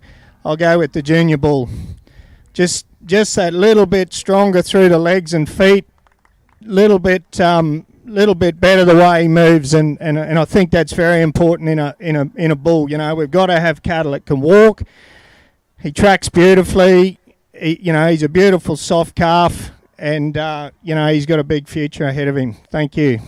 I'll go with the junior bull. Just that little bit stronger through the legs and feet, little bit better the way he moves, and I think that's very important in a bull. We've got to have cattle that can walk. He tracks beautifully. He's a beautiful soft calf, and he's got a big future ahead of him. Thank you.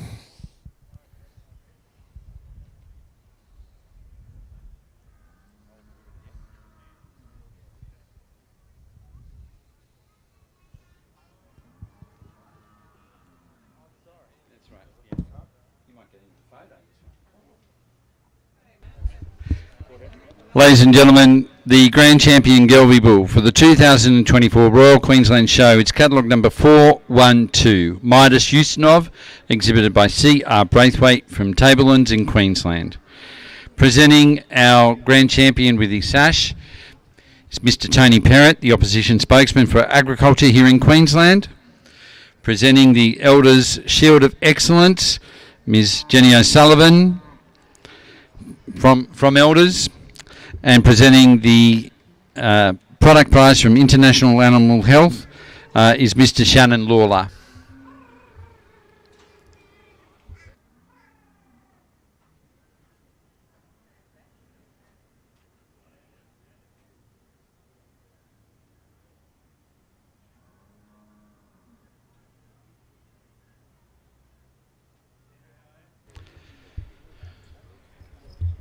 Ladies and gentlemen, the Grand Champion Gelbvieh Bull for the 2024 Royal Queensland Show. It's catalogue number 412, Midas Ustinov, exhibited by C.R. Braithwaite from Tablelands in Queensland. Presenting our Grand Champion with his sash is Mr. Tony Perrott, the opposition spokesman for agriculture here in Queensland. Presenting the Elders Shield of Excellence, Ms. Jenny O'Sullivan from Elders. And presenting the product prize from International Animal Health is Mr. Shannon Lawler.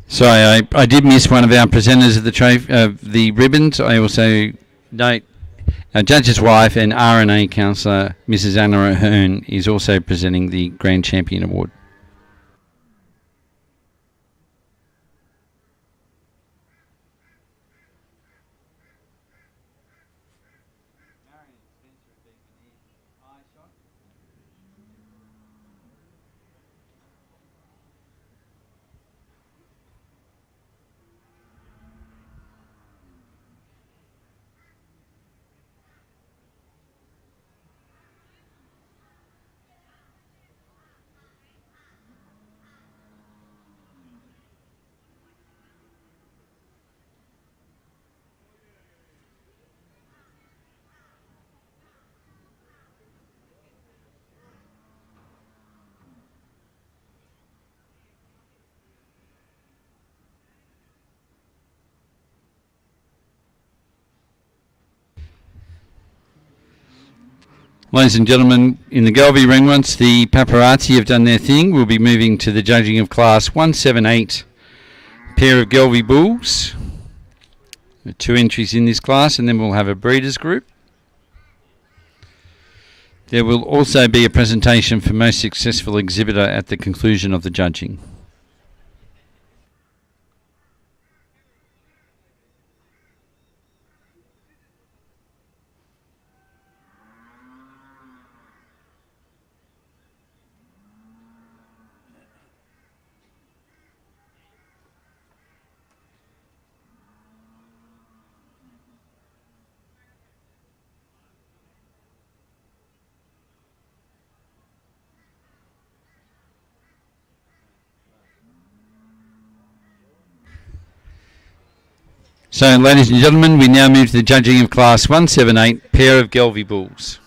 Sorry, I did miss one of our presenters of the ribbons. I also note our judge's wife and R&A counsellor, Mrs. Anna O'Hearn, is also presenting the Grand Champion Award. Ladies and gentlemen, in the Gelbvieh ring, once the paparazzi have done their thing, we'll be moving to the judging of Class 178 pair of Gelbvieh bulls. There are 2 entries in this class, and then we'll have a breeders group. There will also be a presentation for most successful exhibitor at the conclusion of the judging. So, ladies and gentlemen, we now move to the judging of Class 178, pair of Gelbvieh bulls.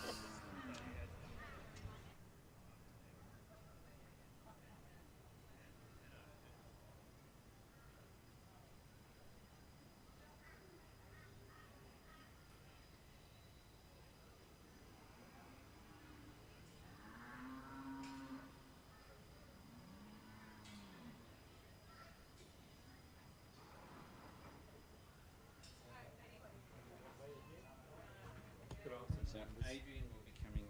Adrian will be coming.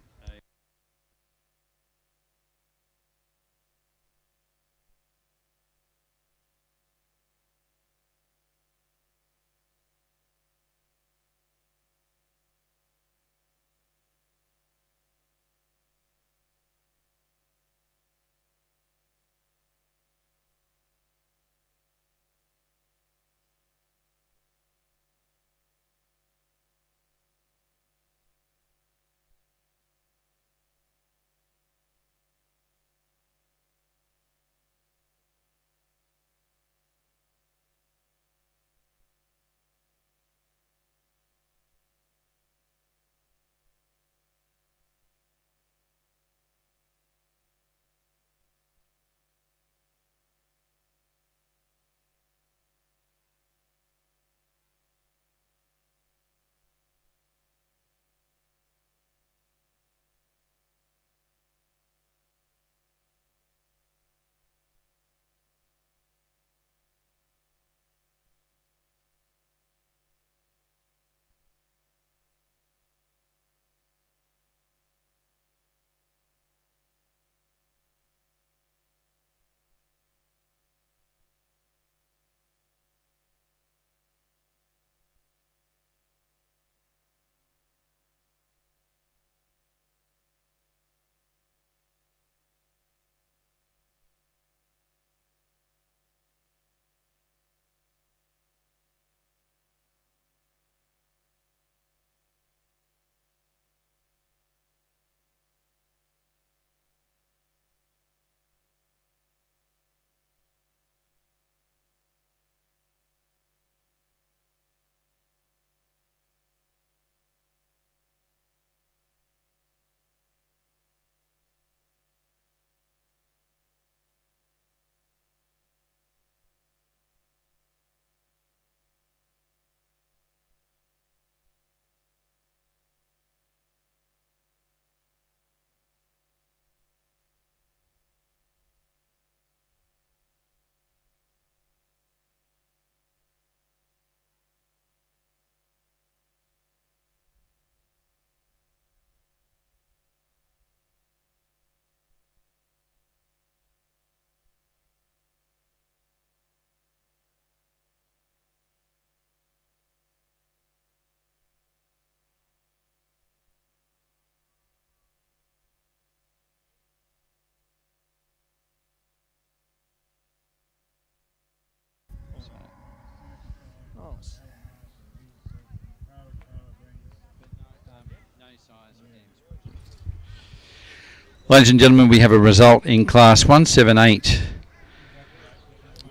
Ladies and gentlemen, we have a result in Class 178.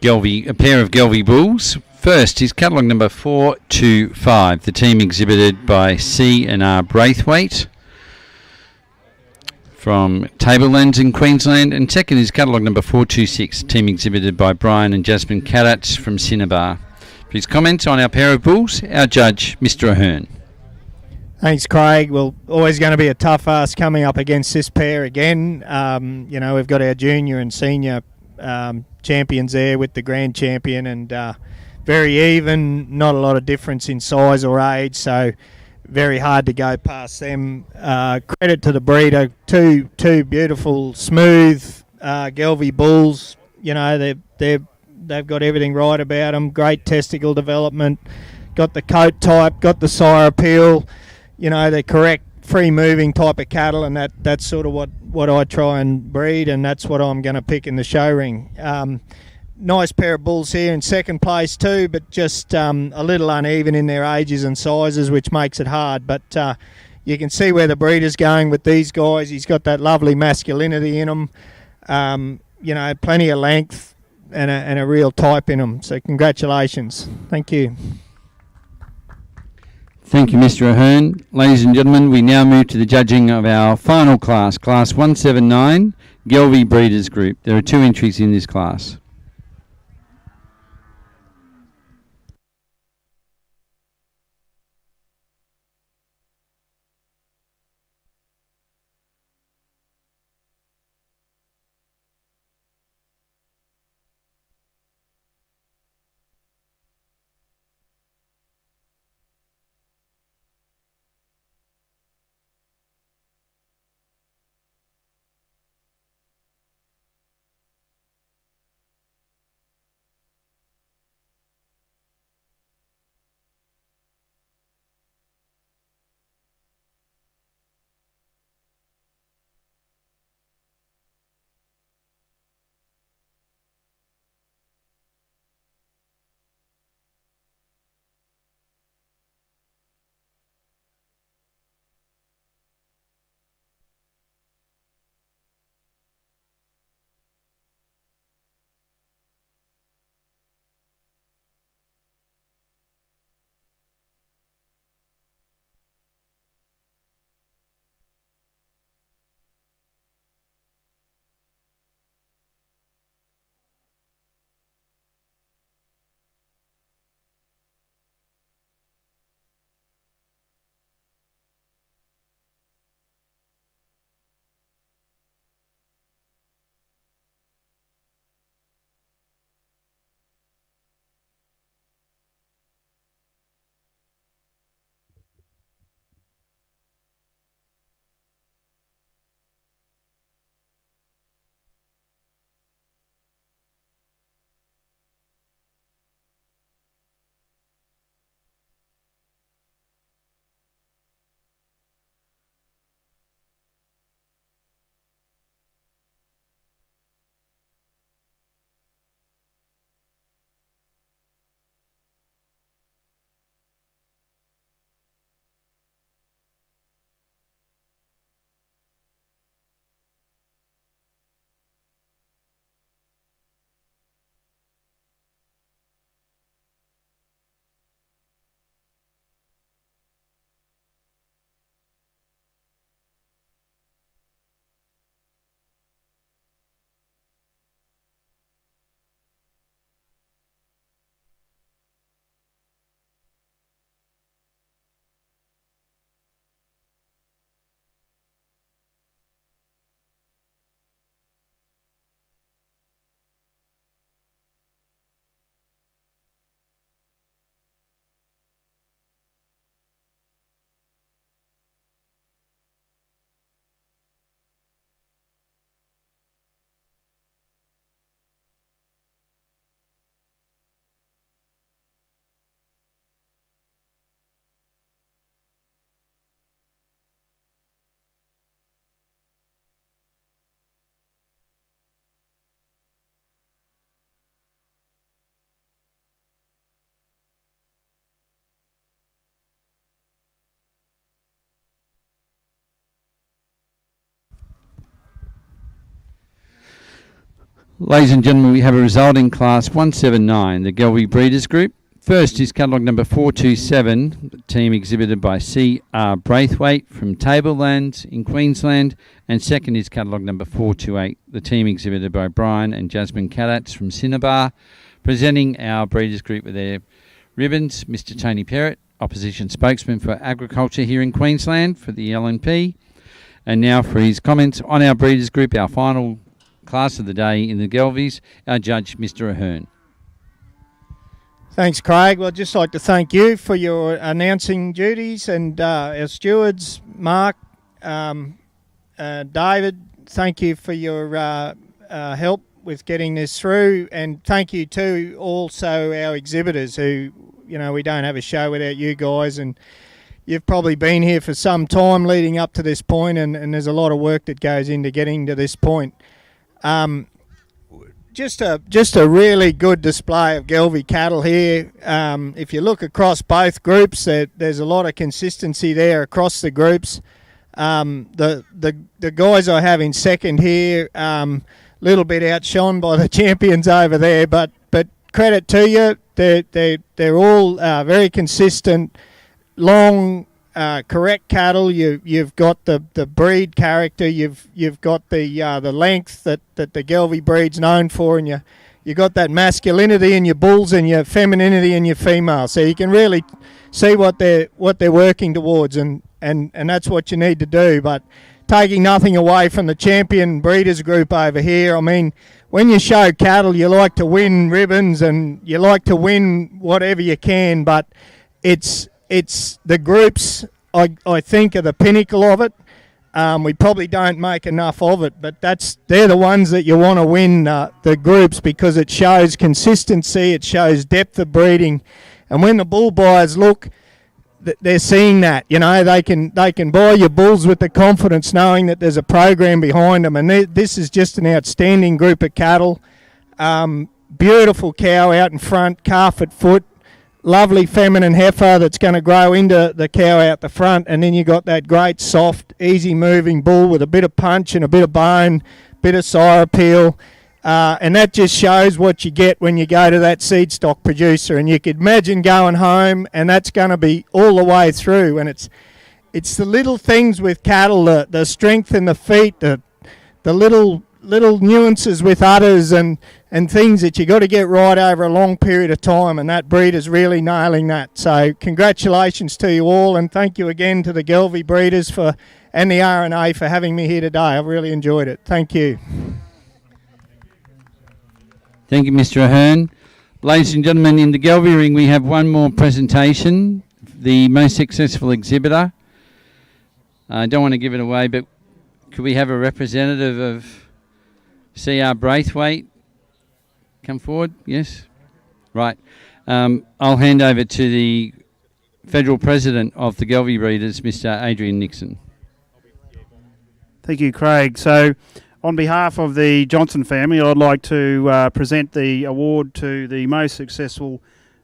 Gelbvieh, a pair of Gelbvieh bulls. First is catalogue number 425, the team exhibited by C&R Braithwaite from Tablelands in Queensland. And second is catalogue number 426, team exhibited by Brian and Jasmine Cadats from Cinnabar. For his comments on our pair of bulls, our judge, Mr. Ahern. Thanks, Craig. Well, always going to be a tough ask coming up against this pair again. We've got our junior and senior champions there with the grand champion, and very even, not a lot of difference in size or age, so very hard to go past them. Credit to the breeder, two beautiful, smooth Gelbvieh bulls. You know, they've got everything right about them. Great testicle development, got the coat type, got the sire appeal. You know, the correct free-moving type of cattle, and that's sort of what I try and breed, and that's what I'm going to pick in the show ring. Nice pair of bulls here in second place too, but just a little uneven in their ages and sizes, which makes it hard. But you can see where the breeder's going with these guys. He's got that lovely masculinity in them, plenty of length and a real type in them. So congratulations. Thank you. Thank you, Mr. Ahern. Ladies and gentlemen, we now move to the judging of our final class, Class 179, Gelbvieh Breeders Group. There are 2 entries in this class. Ladies and gentlemen, we have a result in Class 179, the Gelbvieh Breeders Group. First is catalogue number 427, the team exhibited by C.R. Braithwaite from Tablelands in Queensland. And second is catalogue number 428, the team exhibited by Brian and Jasmine Cadats from Cinnabar. Presenting our Breeders Group with their ribbons, Mr. Tony Perrott, Opposition Spokesman for Agriculture here in Queensland for the LNP. And now for his comments on our Breeders Group, our final class of the day in the Gelbviehs, our judge, Mr. Ahern. Thanks, Craig. Well, I'd just like to thank you for your announcing duties, and our stewards, Mark, David, thank you for your help with getting this through, and thank you to also our exhibitors who, you know, we don't have a show without you guys, and you've probably been here for some time leading up to this point, and there's a lot of work that goes into getting to this point. Just a really good display of Gelbvieh cattle here. If you look across both groups, there's a lot of consistency there across the groups. The guys I have in second here, little bit outshone by the champions over there, but credit to you, they're all very consistent, long, correct cattle. You've got the breed character. You've got the length that the Gelbvieh breed's known for, and you got that masculinity in your bulls and your femininity in your females. So you can really see what they're working towards, and that's what you need to do. But taking nothing away from the champion breeders group over here, I mean, when you show cattle, you like to win ribbons and you like to win whatever you can, but it's the groups, I think, are the pinnacle of it. We probably don't make enough of it, but they're the ones that you want to win, the groups, because it shows consistency, it shows depth of breeding, and when the bull buyers look, they're seeing that. You know, they can buy your bulls with the confidence knowing that there's a program behind them, and this is just an outstanding group of cattle. Beautiful cow out in front, calf at foot. Lovely feminine heifer that's going to grow into the cow out the front, and then you got that great soft, easy moving bull with a bit of punch and a bit of bone, bit of sire appeal, and that just shows what you get when you go to that seed stock producer. And you could imagine going home, and that's going to be all the way through. And it's the little things with cattle, the strength in the feet, the little nuances with udders and things that you got to get right over a long period of time, and that breed is really nailing that. So congratulations to you all, and thank you again to the Gelbvieh breeders and the RNA for having me here today. I've really enjoyed it. Thank you. Thank you, Mr. Ahern. Ladies and gentlemen, in the Gelbvieh ring we have one more presentation. The most successful exhibitor. I don't want to give it away, but could we have a representative of CR Braithwaite come forward? Yes? Right. I'll hand over to the Federal President of the Gelbvieh Breeders, Mr. Adrian Nixon. Thank you, Craig. So, on behalf of the Johnson family, I'd like to present the award to the most successful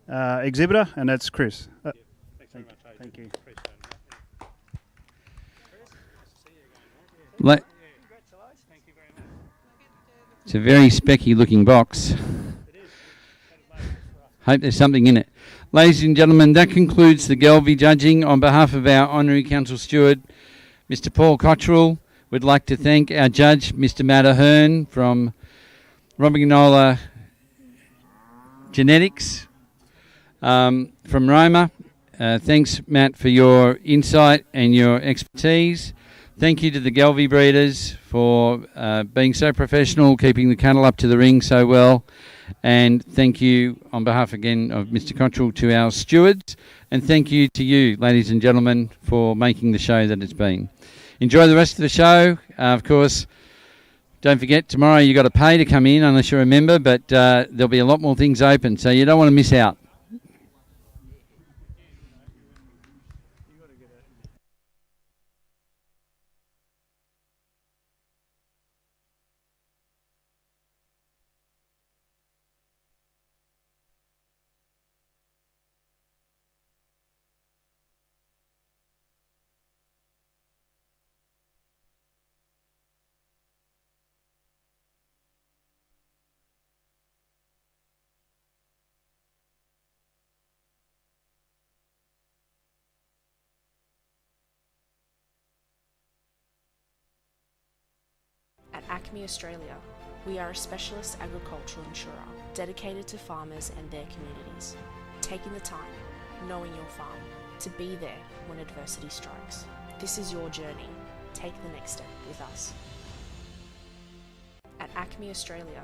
exhibitor, and that's Chris. Thank you. It's a very specky looking box. Hope there's something in it. Ladies and gentlemen, that concludes the Gelbvieh judging. On behalf of our Honorary Council Steward, Mr. Paul Cottrell, we'd like to thank our judge, Mr. Matt Ahern from Robignola Genetics from Roma. Thanks, Matt, for your insight and your expertise. Thank you to the Gelbvieh breeders for being so professional, keeping the cattle up to the ring so well. And thank you on behalf again of Mr. Cottrell to our stewards. And thank you to you, ladies and gentlemen, for making the show that it's been. Enjoy the rest of the show. Of course, don't forget, tomorrow you've got to pay to come in unless you're a member, but there'll be a lot more things open, so you don't want to miss out. At Acme Australia, we are a specialist agricultural insurer dedicated to farmers and their communities, taking the time, knowing your farm, to be there when adversity strikes. This is your journey. Take the next step with us. At Acme Australia,